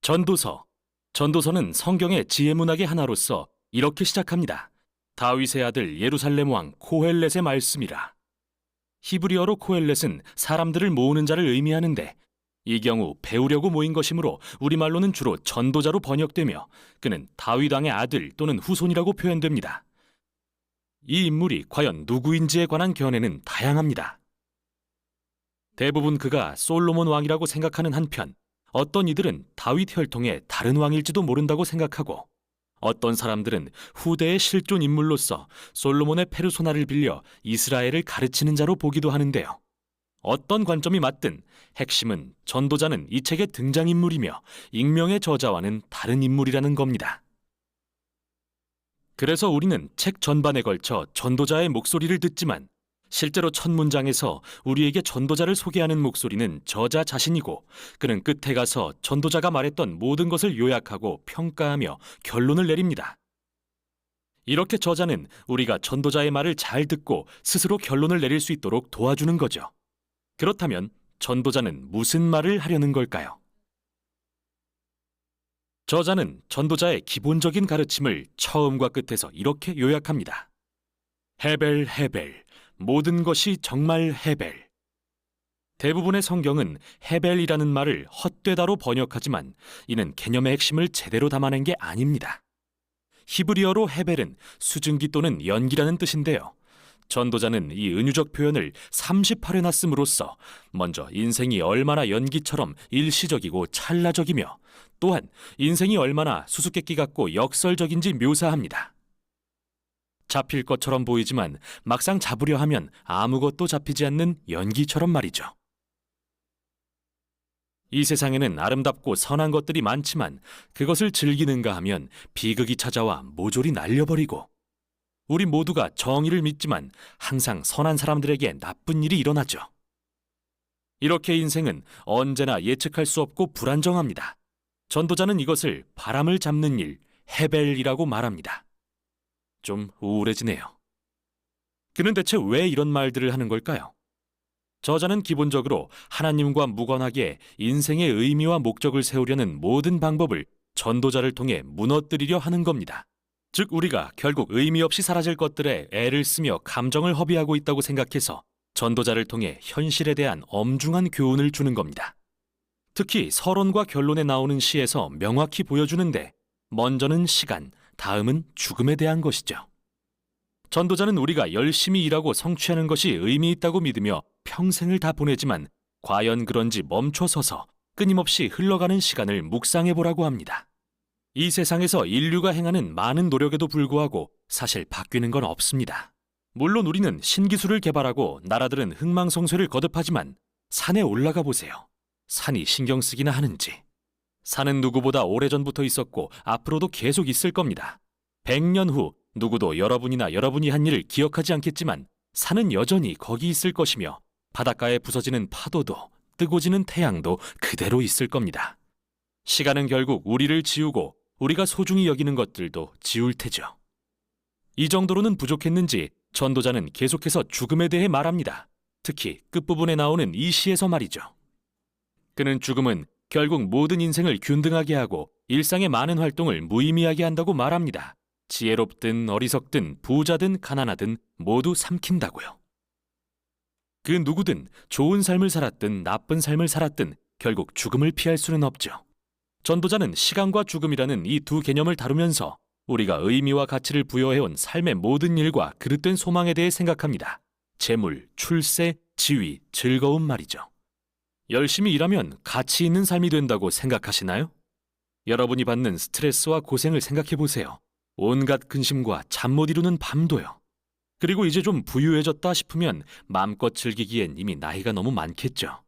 전도서. 전도서는 성경의 지혜문학의 하나로서 이렇게 시작합니다. 다윗의 아들 예루살렘 왕 코헬렛의 말씀이라. 히브리어로 코헬렛은 사람들을 모으는 자를 의미하는데 이 경우 배우려고 모인 것이므로 우리말로는 주로 전도자로 번역되며 그는 다윗 왕의 아들 또는 후손이라고 표현됩니다. 이 인물이 과연 누구인지에 관한 견해는 다양합니다. 대부분 그가 솔로몬 왕이라고 생각하는 한편 어떤 이들은 다윗 혈통의 다른 왕일지도 모른다고 생각하고 어떤 사람들은 후대의 실존 인물로서 솔로몬의 페르소나를 빌려 이스라엘을 가르치는 자로 보기도 하는데요. 어떤 관점이 맞든 핵심은 전도자는 이 책의 등장인물이며 익명의 저자와는 다른 인물이라는 겁니다. 그래서 우리는 책 전반에 걸쳐 전도자의 목소리를 듣지만 실제로 첫 문장에서 우리에게 전도자를 소개하는 목소리는 저자 자신이고 그는 끝에 가서 전도자가 말했던 모든 것을 요약하고 평가하며 결론을 내립니다. 이렇게 저자는 우리가 전도자의 말을 잘 듣고 스스로 결론을 내릴 수 있도록 도와주는 거죠. 그렇다면 전도자는 무슨 말을 하려는 걸까요? 저자는 전도자의 기본적인 가르침을 처음과 끝에서 이렇게 요약합니다. 헤벨 헤벨, 모든 것이 정말 헤벨. 대부분의 성경은 헤벨이라는 말을 헛되다로 번역하지만 이는 개념의 핵심을 제대로 담아낸 게 아닙니다. 히브리어로 헤벨은 수증기 또는 연기라는 뜻인데요. 전도자는 이 은유적 표현을 38회나 씀으로써 먼저 인생이 얼마나 연기처럼 일시적이고 찰나적이며 또한 인생이 얼마나 수수께끼 같고 역설적인지 묘사합니다. 잡힐 것처럼 보이지만 막상 잡으려 하면 아무것도 잡히지 않는 연기처럼 말이죠. 이 세상에는 아름답고 선한 것들이 많지만 그것을 즐기는가 하면 비극이 찾아와 모조리 날려버리고 우리 모두가 정의를 믿지만 항상 선한 사람들에게 나쁜 일이 일어나죠. 이렇게 인생은 언제나 예측할 수 없고 불안정합니다. 전도자는 이것을 바람을 잡는 일, 헤벨이라고 말합니다. 좀 우울해지네요. 그는 대체 왜 이런 말들을 하는 걸까요? 저자는 기본적으로 하나님과 무관하게 인생의 의미와 목적을 세우려는 모든 방법을 전도자를 통해 무너뜨리려 하는 겁니다. 즉 우리가 결국 의미 없이 사라질 것들에 애를 쓰며 감정을 허비하고 있다고 생각해서 전도자를 통해 현실에 대한 엄중한 교훈을 주는 겁니다. 특히 서론과 결론에 나오는 시에서 명확히 보여주는데 먼저는 시간, 다음은 죽음에 대한 것이죠. 전도자는 우리가 열심히 일하고 성취하는 것이 의미 있다고 믿으며 평생을 다 보내지만 과연 그런지 멈춰서서 끊임없이 흘러가는 시간을 묵상해보라고 합니다. 이 세상에서 인류가 행하는 많은 노력에도 불구하고 사실 바뀌는 건 없습니다. 물론 우리는 신기술을 개발하고 나라들은 흥망성쇠를 거듭하지만 산에 올라가 보세요. 산이 신경 쓰기나 하는지. 산은 누구보다 오래전부터 있었고 앞으로도 계속 있을 겁니다. 100년 후 누구도 여러분이 한 일을 기억하지 않겠지만 산은 여전히 거기 있을 것이며 바닷가에 부서지는 파도도 뜨고 지는 태양도 그대로 있을 겁니다. 시간은 결국 우리를 지우고 우리가 소중히 여기는 것들도 지울 테죠. 이 정도로는 부족했는지 전도자는 계속해서 죽음에 대해 말합니다. 특히 끝부분에 나오는 이 시에서 말이죠. 그는 죽음은 결국 모든 인생을 균등하게 하고 일상의 많은 활동을 무의미하게 한다고 말합니다. 지혜롭든 어리석든 부자든 가난하든 모두 삼킨다고요. 그 누구든 좋은 삶을 살았든 나쁜 삶을 살았든 결국 죽음을 피할 수는 없죠. 전도자는 시간과 죽음이라는 이 두 개념을 다루면서 우리가 의미와 가치를 부여해온 삶의 모든 일과 그릇된 소망에 대해 생각합니다. 재물, 출세, 지위, 즐거움 말이죠. 열심히 일하면 가치 있는 삶이 된다고 생각하시나요? 여러분이 받는 스트레스와 고생을 생각해 보세요. 온갖 근심과 잠 못 이루는 밤도요. 그리고 이제 좀 부유해졌다 싶으면 마음껏 즐기기엔 이미 나이가 너무 많겠죠.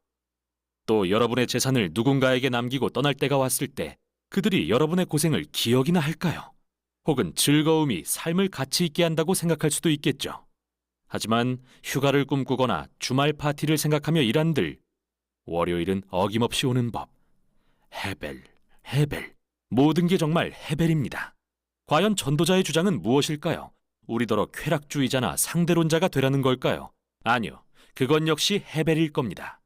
또 여러분의 재산을 누군가에게 남기고 떠날 때가 왔을 때 그들이 여러분의 고생을 기억이나 할까요? 혹은 즐거움이 삶을 가치 있게 한다고 생각할 수도 있겠죠. 하지만 휴가를 꿈꾸거나 주말 파티를 생각하며 일한들 월요일은 어김없이 오는 법. 헤벨, 헤벨. 모든 게 정말 헤벨입니다. 과연 전도자의 주장은 무엇일까요? 우리더러 쾌락주의자나 상대론자가 되라는 걸까요? 아니요. 그건 역시 헤벨일 겁니다.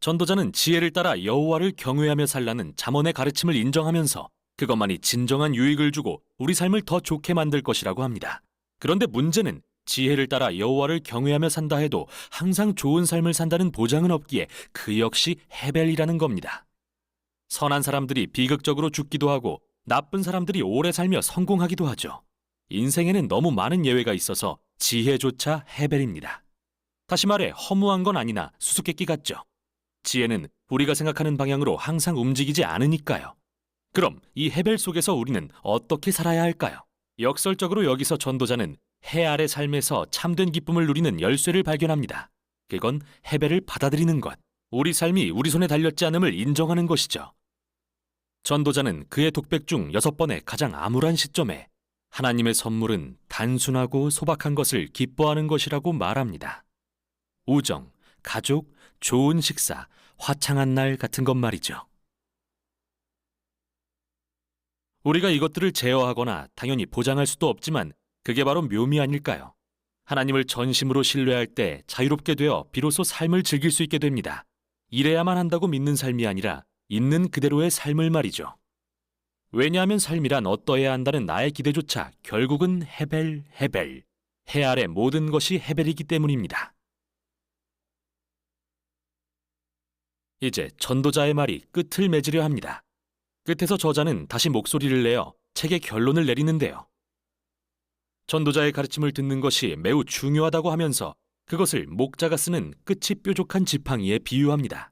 전도자는 지혜를 따라 여호와를 경외하며 살라는 잠언의 가르침을 인정하면서 그것만이 진정한 유익을 주고 우리 삶을 더 좋게 만들 것이라고 합니다. 그런데 문제는 지혜를 따라 여호와를 경외하며 산다 해도 항상 좋은 삶을 산다는 보장은 없기에 그 역시 헤벨이라는 겁니다. 선한 사람들이 비극적으로 죽기도 하고 나쁜 사람들이 오래 살며 성공하기도 하죠. 인생에는 너무 많은 예외가 있어서 지혜조차 헤벨입니다. 다시 말해 허무한 건 아니나 수수께끼 같죠. 지혜는 우리가 생각하는 방향으로 항상 움직이지 않으니까요. 그럼 이 헤벨 속에서 우리는 어떻게 살아야 할까요? 역설적으로 여기서 전도자는 해 아래 삶에서 참된 기쁨을 누리는 열쇠를 발견합니다. 그건 헤벨을 받아들이는 것, 우리 삶이 우리 손에 달렸지 않음을 인정하는 것이죠. 전도자는 그의 독백 중 6번의 가장 암울한 시점에 하나님의 선물은 단순하고 소박한 것을 기뻐하는 것이라고 말합니다. 우정, 가족, 좋은 식사, 화창한 날 같은 것 말이죠. 우리가 이것들을 제어하거나 당연히 보장할 수도 없지만 그게 바로 묘미 아닐까요? 하나님을 전심으로 신뢰할 때 자유롭게 되어 비로소 삶을 즐길 수 있게 됩니다. 이래야만 한다고 믿는 삶이 아니라 있는 그대로의 삶을 말이죠. 왜냐하면 삶이란 어떠해야 한다는 나의 기대조차 결국은 헤벨, 해 아래 모든 것이 헤벨이기 때문입니다. 이제 전도자의 말이 끝을 맺으려 합니다. 끝에서 저자는 다시 목소리를 내어 책의 결론을 내리는데요. 전도자의 가르침을 듣는 것이 매우 중요하다고 하면서 그것을 목자가 쓰는 끝이 뾰족한 지팡이에 비유합니다.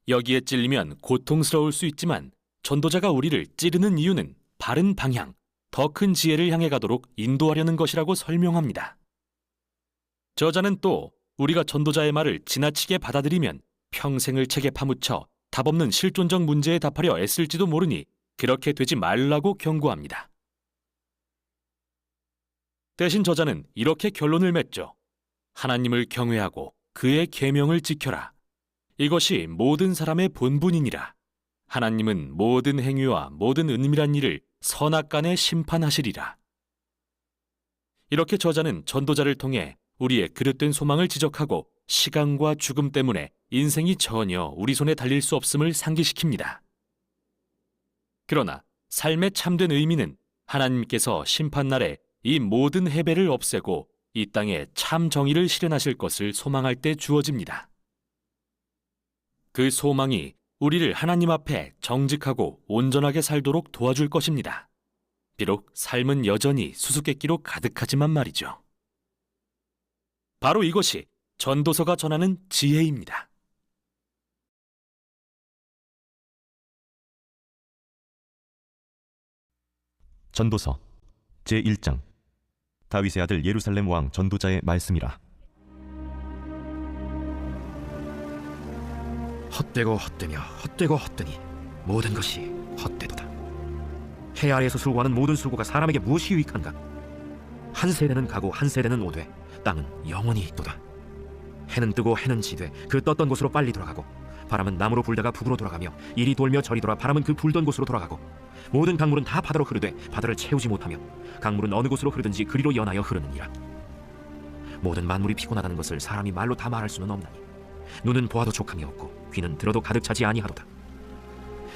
여기에 찔리면 고통스러울 수 있지만 전도자가 우리를 찌르는 이유는 바른 방향, 더 큰 지혜를 향해 가도록 인도하려는 것이라고 설명합니다. 저자는 또 우리가 전도자의 말을 지나치게 받아들이면 평생을 책에 파묻혀 답없는 실존적 문제에 답하려 애쓸지도 모르니 그렇게 되지 말라고 경고합니다. 대신 저자는 이렇게 결론을 맺죠. 하나님을 경외하고 그의 계명을 지켜라. 이것이 모든 사람의 본분이니라. 하나님은 모든 행위와 모든 은밀한 일을 선악간에 심판하시리라. 이렇게 저자는 전도자를 통해 우리의 그릇된 소망을 지적하고 시간과 죽음 때문에 인생이 전혀 우리 손에 달릴 수 없음을 상기시킵니다. 그러나 삶의 참된 의미는 하나님께서 심판날에 이 모든 헤벨을 없애고 이 땅에 참 정의를 실현하실 것을 소망할 때 주어집니다. 그 소망이 우리를 하나님 앞에 정직하고 온전하게 살도록 도와줄 것입니다. 비록 삶은 여전히 수수께끼로 가득하지만 말이죠. 바로 이것이 전도서가 전하는 지혜입니다. 전도서 제1장. 다윗의 아들 예루살렘 왕 전도자의 말씀이라. 헛되고 헛되며 헛되고 헛되니 모든 것이 헛되도다. 해 아래에서 수고하는 모든 수고가 사람에게 무엇이 유익한가? 한 세대는 가고 한 세대는 오되 땅은 영원히 있도다. 해는 뜨고 해는 지되 그 떴던 곳으로 빨리 돌아가고 바람은 남으로 불다가 북으로 돌아가며 이리 돌며 저리 돌아 바람은 그 불던 곳으로 돌아가고 모든 강물은 다 바다로 흐르되 바다를 채우지 못하며 강물은 어느 곳으로 흐르든지 그리로 연하여 흐르느니라. 모든 만물이 피곤하다는 것을 사람이 말로 다 말할 수는 없나니 눈은 보아도 족함이 없고 귀는 들어도 가득 차지 아니하도다.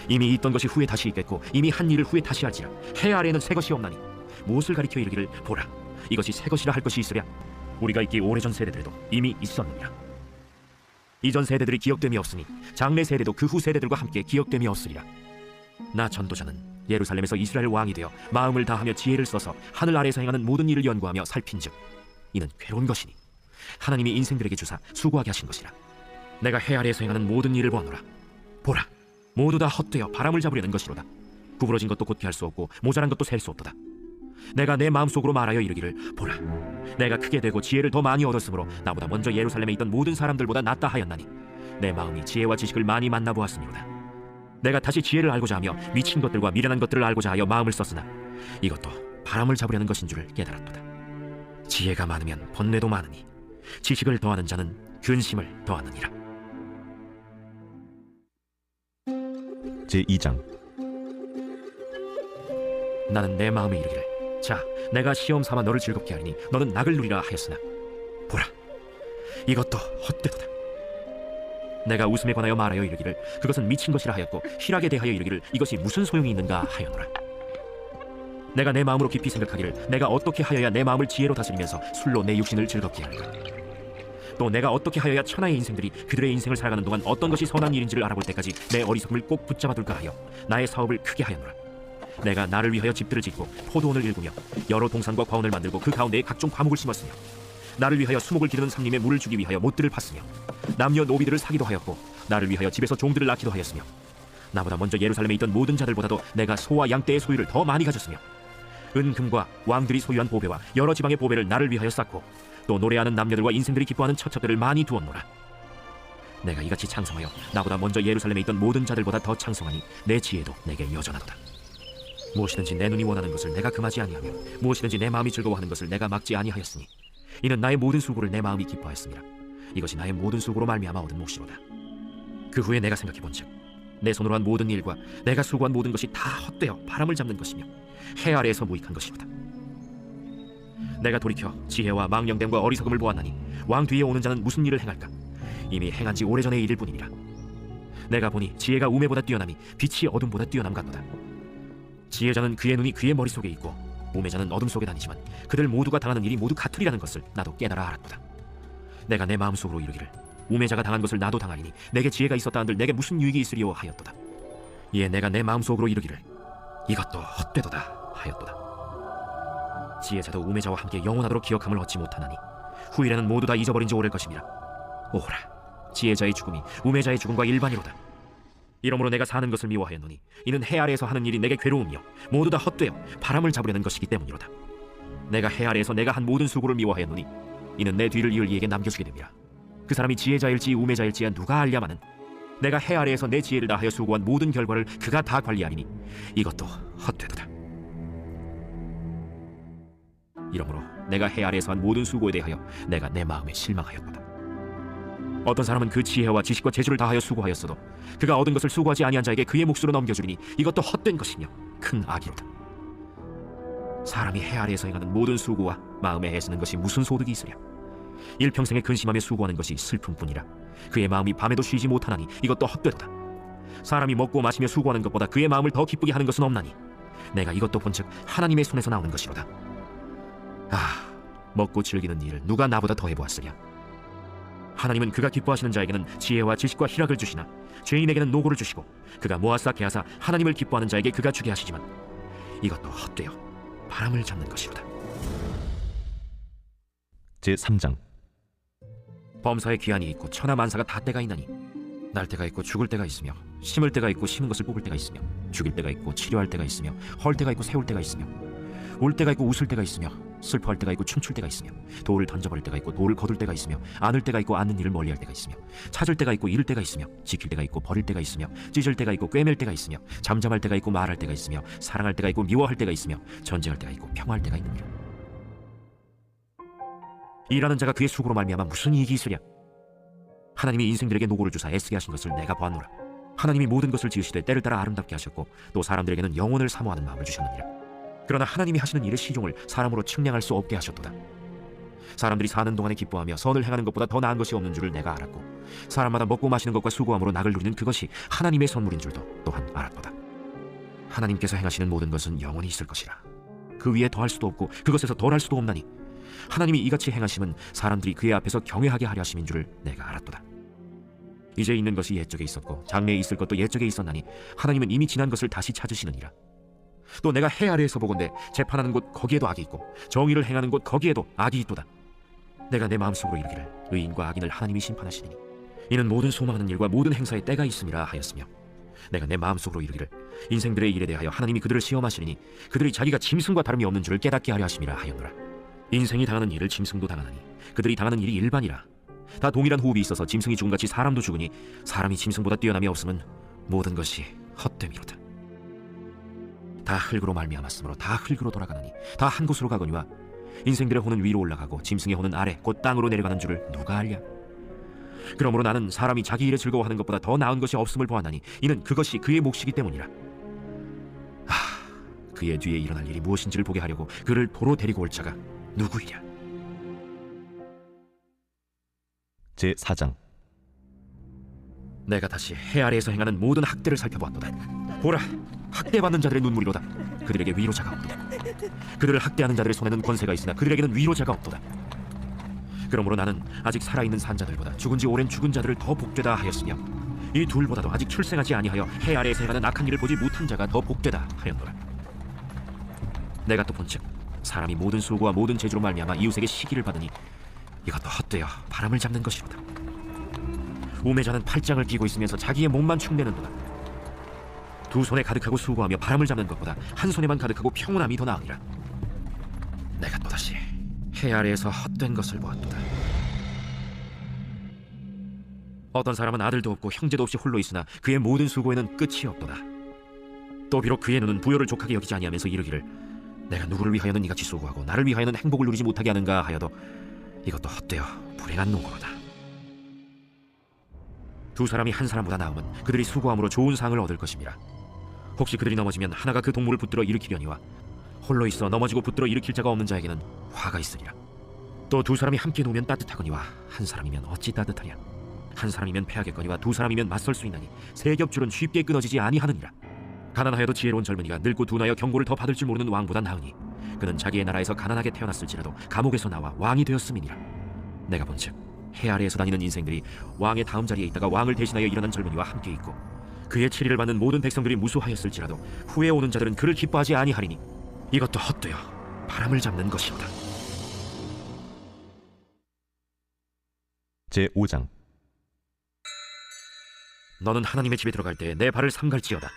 이미 있던 것이 후에 다시 있겠고 이미 한 일을 후에 다시 할지라. 해 아래에는 새 것이 없나니 무엇을 가리켜 이르기를 보라 이것이 새 것이라 할 것이 있으랴. 우리가 있기 오래전 세대들도 이미 있었느니라. 이전 세대들이 기억됨이 없으니 장래 세대도 그 후 세대들과 함께 기억됨이 없으리라. 나 전도자는 예루살렘에서 이스라엘 왕이 되어 마음을 다하며 지혜를 써서 하늘 아래에서 행하는 모든 일을 연구하며 살핀즉 이는 괴로운 것이니 하나님이 인생들에게 주사 수고하게 하신 것이라. 내가 해 아래에서 행하는 모든 일을 보아노라. 보라 모두 다 헛되어 바람을 잡으려는 것이로다. 구부러진 것도 곧게 할 수 없고 모자란 것도 셀 수 없도다. 내가 내 마음속으로 말하여 이르기를 보라 내가 크게 되고 지혜를 더 많이 얻었으므로 나보다 먼저 예루살렘에 있던 모든 사람들보다 낫다 하였나니 내 마음이 지혜와 지식을 많이 만나보았으니로다. 내가 다시 지혜를 알고자 하며 미친 것들과 미련한 것들을 알고자 하여 마음을 썼으나 이것도 바람을 잡으려는 것인 줄을 깨달았도다. 지혜가 많으면 번뇌도 많으니 지식을 더하는 자는 근심을 더하느니라. 제2장. 나는 내 마음에 이르기를 자 내가 시험 삼아 너를 즐겁게 하리니 너는 낙을 누리라 하였으나 보라 이것도 헛되도다. 내가 웃음에 관하여 말하여 이르기를 그것은 미친 것이라 하였고 희락에 대하여 이르기를 이것이 무슨 소용이 있는가 하였노라. 내가 내 마음으로 깊이 생각하기를 내가 어떻게 하여야 내 마음을 지혜로 다스리면서 술로 내 육신을 즐겁게 할까. 또 내가 어떻게 하여야 천하의 인생들이 그들의 인생을 살아가는 동안 어떤 것이 선한 일인지를 알아볼 때까지 내 어리석음을 꼭 붙잡아둘까 하여 나의 사업을 크게 하였노라. 내가 나를 위하여 집들을 짓고 포도원을 일구며 여러 동산과 과원을 만들고 그 가운데에 각종 과목을 심었으며 나를 위하여 수목을 기르는 삼림에 물을 주기 위하여 못들을 팠으며 남녀 노비들을 사기도 하였고 나를 위하여 집에서 종들을 낳기도 하였으며 나보다 먼저 예루살렘에 있던 모든 자들보다도 내가 소와 양떼의 소유를 더 많이 가졌으며 은금과 왕들이 소유한 보배와 여러 지방의 보배를 나를 위하여 쌓고 또 노래하는 남녀들과 인생들이 기뻐하는 처첩들을 많이 두었노라. 내가 이같이 창성하여 나보다 먼저 예루살렘에 있던 모든 자들보다 더 창성하니 내 지혜도 내게 여전하도다. 무엇이든지 내 눈이 원하는 것을 내가 금하지 아니하며 무엇이든지 내 마음이 즐거워하는 것을 내가 막지 아니하였으니 이는 나의 모든 수고를 내 마음이 기뻐하였습니다. 이것이 나의 모든 수고로 말미암아 얻은 몫이로다. 그 후에 내가 생각해본즉 내 손으로 한 모든 일과 내가 수고한 모든 것이 다 헛되어 바람을 잡는 것이며 해 아래에서 무익한 것이로다. 내가 돌이켜 지혜와 망령됨과 어리석음을 보았나니 왕 뒤에 오는 자는 무슨 일을 행할까. 이미 행한 지 오래전의 일일 뿐이니라. 내가 보니 지혜가 우매보다 뛰어남이 빛이 어둠보다 뛰어남 같도다. 지혜자는 그의 눈이 그의 머릿속에 있고 우매자는 어둠 속에 다니지만 그들 모두가 당하는 일이 모두 같으리라는 것을 나도 깨달아 알았도다. 내가 내 마음속으로 이르기를 우매자가 당한 것을 나도 당하리니 내게 지혜가 있었다 한들 내게 무슨 유익이 있으리요 하였도다. 이에 내가 내 마음속으로 이르기를 이것도 헛되도다 하였도다. 지혜자도 우매자와 함께 영원하도록 기억함을 얻지 못하나니 후일에는 모두 다 잊어버린 지 오래일 것임이라. 오호라, 지혜자의 죽음이 우매자의 죽음과 일반이로다. 이러므로 내가 사는 것을 미워하였노니 이는 해 아래에서 하는 일이 내게 괴로움이요 모두 다 헛되어 바람을 잡으려는 것이기 때문이로다. 내가 해 아래에서 내가 한 모든 수고를 미워하였노니 이는 내 뒤를 이을 이에게 남겨주게 됨이라. 그 사람이 지혜자일지 우매자일지야 누가 알랴마는 내가 해 아래에서 내 지혜를 다하여 수고한 모든 결과를 그가 다 관리하리니 이것도 헛되도다. 이러므로 내가 해 아래에서 한 모든 수고에 대하여 내가 내 마음에 실망하였도다. 어떤 사람은 그 지혜와 지식과 재주를 다하여 수고하였어도 그가 얻은 것을 수고하지 아니한 자에게 그의 몫으로 넘겨주리니 이것도 헛된 것이며 큰 악이로다. 사람이 해 아래에서 행하는 모든 수고와 마음에 애쓰는 것이 무슨 소득이 있으랴. 일평생에 근심하며 수고하는 것이 슬픔뿐이라. 그의 마음이 밤에도 쉬지 못하나니 이것도 헛되도다. 사람이 먹고 마시며 수고하는 것보다 그의 마음을 더 기쁘게 하는 것은 없나니 내가 이것도 본즉 하나님의 손에서 나오는 것이로다. 아, 먹고 즐기는 일을 누가 나보다 더 해보았으랴. 하나님은 그가 기뻐하시는 자에게는 지혜와 지식과 희락을 주시나 죄인에게는 노고를 주시고 그가 모아 쌓게 하사 하나님을 기뻐하는 자에게 그가 주게 하시지만 이것도 헛되어 바람을 잡는 것이로다. 제3장. 범사에 기한이 있고 천하 만사가 다 때가 있나니 날 때가 있고 죽을 때가 있으며 심을 때가 있고 심은 것을 뽑을 때가 있으며 죽일 때가 있고 치료할 때가 있으며 헐 때가 있고 세울 때가 있으며 울 때가 있고 웃을 때가 있으며 슬퍼할 때가 있고 춤출 때가 있으며 돌을 던져버릴 때가 있고 돌을 거둘 때가 있으며 안을 때가 있고 안는 일을 멀리할 때가 있으며 찾을 때가 있고 잃을 때가 있으며 지킬 때가 있고 버릴 때가 있으며 찢을 때가 있고 꿰맬 때가 있으며 잠잠할 때가 있고 말할 때가 있으며 사랑할 때가 있고 미워할 때가 있으며 전쟁할 때가 있고 평화할 때가 있느니라. 일하는 자가 그의 수고로 말미암아 무슨 이익이 있으랴. 하나님이 인생들에게 노고를 주사 애쓰게 하신 것을 내가 보았노라. 하나님이 모든 것을 지으시되 때를 따라 아름답게 하셨고 또 사람들에게는 영혼을 사모하는 마음을 주셨느니라. 그러나 하나님이 하시는 일의 시종을 사람으로 측량할 수 없게 하셨도다. 사람들이 사는 동안에 기뻐하며 선을 행하는 것보다 더 나은 것이 없는 줄을 내가 알았고 사람마다 먹고 마시는 것과 수고함으로 낙을 누리는 그것이 하나님의 선물인 줄도 또한 알았도다. 하나님께서 행하시는 모든 것은 영원히 있을 것이라. 그 위에 더할 수도 없고 그것에서 덜할 수도 없나니 하나님이 이같이 행하심은 사람들이 그의 앞에서 경외하게 하려 하심인 줄을 내가 알았도다. 이제 있는 것이 옛적에 있었고 장래에 있을 것도 옛적에 있었나니 하나님은 이미 지난 것을 다시 찾으시느니라. 또 내가 해 아래에서 보건대 재판하는 곳 거기에도 악이 있고 정의를 행하는 곳 거기에도 악이 있도다. 내가 내 마음속으로 이르기를 의인과 악인을 하나님이 심판하시리니 이는 모든 소망하는 일과 모든 행사에 때가 있음이라 하였으며 내가 내 마음속으로 이르기를 인생들의 일에 대하여 하나님이 그들을 시험하시리니 그들이 자기가 짐승과 다름이 없는 줄을 깨닫게 하려 하심이라 하였노라. 인생이 당하는 일을 짐승도 당하나니 그들이 당하는 일이 일반이라. 다 동일한 호흡이 있어서 짐승이 죽음같이 사람도 죽으니 사람이 짐승보다 뛰어남이 없으면 모든 것이 헛됨이로다. 다 흙으로 말미암았으므로 다 흙으로 돌아가느니 다 한 곳으로 가거니와 인생들의 혼은 위로 올라가고 짐승의 혼은 아래 곧 땅으로 내려가는 줄을 누가 알랴. 그러므로 나는 사람이 자기 일에 즐거워하는 것보다 더 나은 것이 없음을 보았나니 이는 그것이 그의 몫이기 때문이라. 그의 뒤에 일어날 일이 무엇인지를 보게 하려고 그를 도로 데리고 올 자가 누구이랴. 제4장. 내가 다시 해 아래에서 행하는 모든 학대를 살펴보았도다. 보라, 학대받는 자들의 눈물이로다. 그들에게 위로자가 없도다. 그들을 학대하는 자들의 손에는 권세가 있으나 그들에게는 위로자가 없도다. 그러므로 나는 아직 살아있는 산자들보다 죽은 지 오랜 죽은 자들을 더 복되다 하였으며, 이 둘보다도 아직 출생하지 아니하여 해 아래에서 행하는 악한 일을 보지 못한 자가 더 복되다 하였노라. 내가 또 본즉 사람이 모든 수고와 모든 재주로 말미암아 이웃에게 시기를 받으니 이것도 헛되어 바람을 잡는 것이로다. 우매자는 팔짱을 끼고 있으면서 자기의 몸만 축내는도다. 두 손에 가득하고 수고하며 바람을 잡는 것보다 한 손에만 가득하고 평온함이 더 나으니라. 내가 또다시 해 아래에서 헛된 것을 보았도다. 어떤 사람은 아들도 없고 형제도 없이 홀로 있으나 그의 모든 수고에는 끝이 없도다. 또 비록 그의 눈은 부요를 족하게 여기지 아니하면서 이르기를 내가 누구를 위하여는 이같이 수고하고 나를 위하여는 행복을 누리지 못하게 하는가 하여도 이것도 헛되어 불행한 노고로다. 두 사람이 한 사람보다 나으면 그들이 수고함으로 좋은 상을 얻을 것입니다. 혹시 그들이 넘어지면 하나가 그 동물을 붙들어 일으키려니와 홀로 있어 넘어지고 붙들어 일으킬 자가 없는 자에게는 화가 있으리라. 또 두 사람이 함께 놓으면 따뜻하거니와 한 사람이면 어찌 따뜻하랴. 한 사람이면 패하겠거니와 두 사람이면 맞설 수 있나니 세 겹줄은 쉽게 끊어지지 아니하느니라. 가난하여도 지혜로운 젊은이가 늙고 둔하여 경고를 더 받을 줄 모르는 왕보다 나으니 그는 자기의 나라에서 가난하게 태어났을지라도 감옥에서 나와 왕이 되었음이니라. 내가 본즉 해 아래에서 다니는 인생들이 왕의 다음 자리에 있다가 왕을 대신하여 일어난 젊은이와 함께 있고 그의 치리를 받는 모든 백성들이 무수하였을지라도 후에 오는 자들은 그를 기뻐하지 아니하리니 이것도 헛되어 바람을 잡는 것이로다. 제5장. 너는 하나님의 집에 들어갈 때 내 발을 삼갈지어다.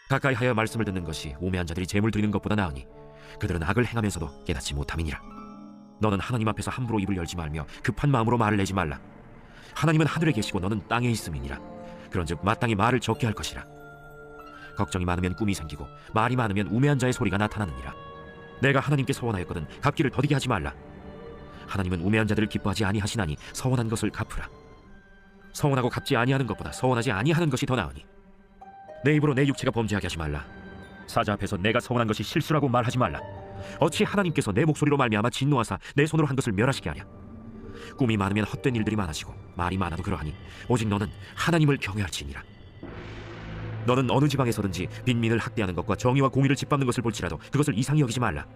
가까이 하여 말씀을 듣는 것이 우매한 자들이 재물 드리는 것보다 나으니 그들은 악을 행하면서도 깨닫지 못함이니라. 너는 하나님 앞에서 함부로 입을 열지 말며 급한 마음으로 말을 내지 말라. 하나님은 하늘에 계시고 너는 땅에 있음이니라. 그런즉 마땅히 말을 적게 할 것이라. 걱정이 많으면 꿈이 생기고 말이 많으면 우매한 자의 소리가 나타나느니라. 내가 하나님께 서원하였거든 갚기를 더디게 하지 말라. 하나님은 우매한 자들을 기뻐하지 아니하시나니 서원한 것을 갚으라. 서원하고 갚지 아니하는 것보다 서원하지 아니하는 것이 더 나으니 내 입으로 내 육체가 범죄하게 하지 말라. 사자 앞에서 내가 서원한 것이 실수라고 말하지 말라. 어찌 하나님께서 내 목소리로 말미암아 진노하사 내 손으로 한 것을 멸하시게 하랴. 꿈이 많으면 헛된 일들이 많아지고 말이 많아도 그러하니 오직 너는 하나님을 경외할지니라. 너는 어느 지방에서든지 빈민을 학대하는 것과 정의와 공의를 짓밟는 것을 볼지라도 그것을 이상히 여기지 말라.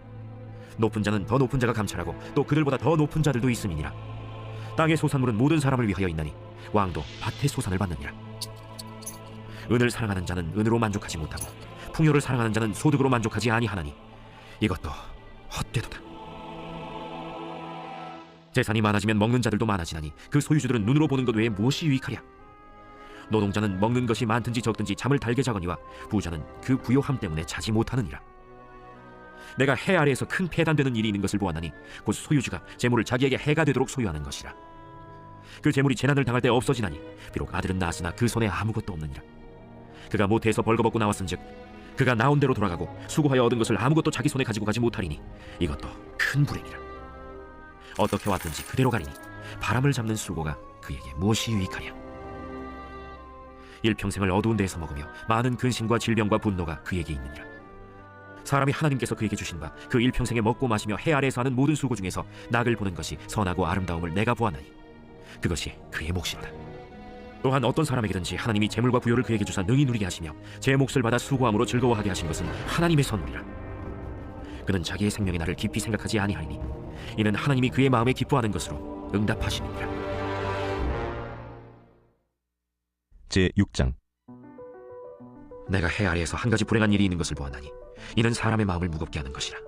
높은 자는 더 높은 자가 감찰하고 또 그들보다 더 높은 자들도 있음이니라. 땅의 소산물은 모든 사람을 위하여 있나니 왕도 밭의 소산을 받느니라. 은을 사랑하는 자는 은으로 만족하지 못하고 풍요를 사랑하는 자는 소득으로 만족하지 아니하나니 이것도 헛되도다. 재산이 많아지면 먹는 자들도 많아지나니 그 소유주들은 눈으로 보는 것 외에 무엇이 유익하랴. 노동자는 먹는 것이 많든지 적든지 잠을 달게 자거니와 부자는 그 부요함 때문에 자지 못하느니라. 내가 해 아래에서 큰 폐단되는 일이 있는 것을 보았나니 곧 소유주가 재물을 자기에게 해가 되도록 소유하는 것이라. 그 재물이 재난을 당할 때 없어지나니 비록 아들은 낳았으나 그 손에 아무것도 없느니라. 그가 모태에서 벌거벗고 나왔은즉 그가 나온 대로 돌아가고 수고하여 얻은 것을 아무것도 자기 손에 가지고 가지 못하리니 이것도 큰 불행이라. 어떻게 왔든지 그대로 가리니 바람을 잡는 수고가 그에게 무엇이 유익하랴. 일평생을 어두운 데에서 먹으며 많은 근심과 질병과 분노가 그에게 있느니라. 사람이 하나님께서 그에게 주신 바 그 일평생에 먹고 마시며 해 아래에서 하는 모든 수고 중에서 낙을 보는 것이 선하고 아름다움을 내가 보았나니 그것이 그의 몫이로다. 또한 어떤 사람에게든지 하나님이 재물과 부요를 그에게 주사 능히 누리게 하시며 제 몫을 받아 수고함으로 즐거워하게 하신 것은 하나님의 선물이라. 그는 자기의 생명의 날을 깊이 생각하지 아니하리니 이는 하나님이 그의 마음에 기뻐하는 것으로 응답하시느니라. 제6장. 내가 해 아래에서 한 가지 불행한 일이 있는 것을 보았나니 이는 사람의 마음을 무겁게 하는 것이라.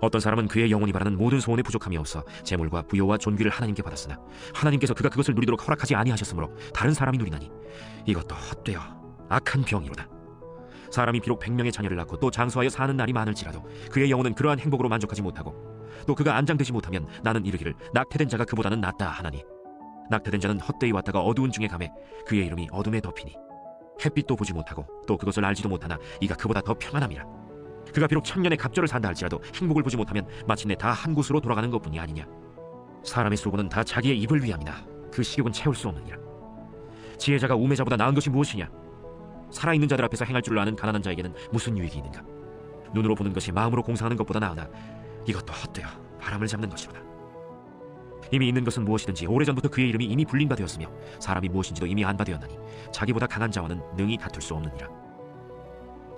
어떤 사람은 그의 영혼이 바라는 모든 소원에 부족함이 없어 재물과 부요와 존귀를 하나님께 받았으나 하나님께서 그가 그것을 누리도록 허락하지 아니하셨으므로 다른 사람이 누리나니 이것도 헛되어 악한 병이로다. 사람이 비록 100명의 자녀를 낳고 또 장수하여 사는 날이 많을지라도 그의 영혼은 그러한 행복으로 만족하지 못하고 또 그가 안장되지 못하면 나는 이르기를 낙태된 자가 그보다는 낫다 하나니 낙태된 자는 헛되이 왔다가 어두운 중에 감에 그의 이름이 어둠에 덮이니 햇빛도 보지 못하고 또 그것을 알지도 못하나 이가 그보다 더 평안함이라. 그가 비록 1000년의 갑절을 산다 할지라도 행복을 보지 못하면 마침내 다 한 곳으로 돌아가는 것뿐이 아니냐. 사람의 수고는 다 자기의 입을 위함이나 그 식욕은 채울 수 없느니라. 지혜자가 우매자보다 나은 것이 무엇이냐. 살아있는 자들 앞에서 행할 줄을 아는 가난한 자에게는 무슨 유익이 있는가. 눈으로 보는 것이 마음으로 공상하는 것보다 나으나 이것도 헛되어 바람을 잡는 것이로다. 이미 있는 것은 무엇이든지 오래전부터 그의 이름이 이미 불린 바 되었으며 사람이 무엇인지도 이미 안 바 되었나니 자기보다 강한 자와는 능히 다툴 수 없느니라.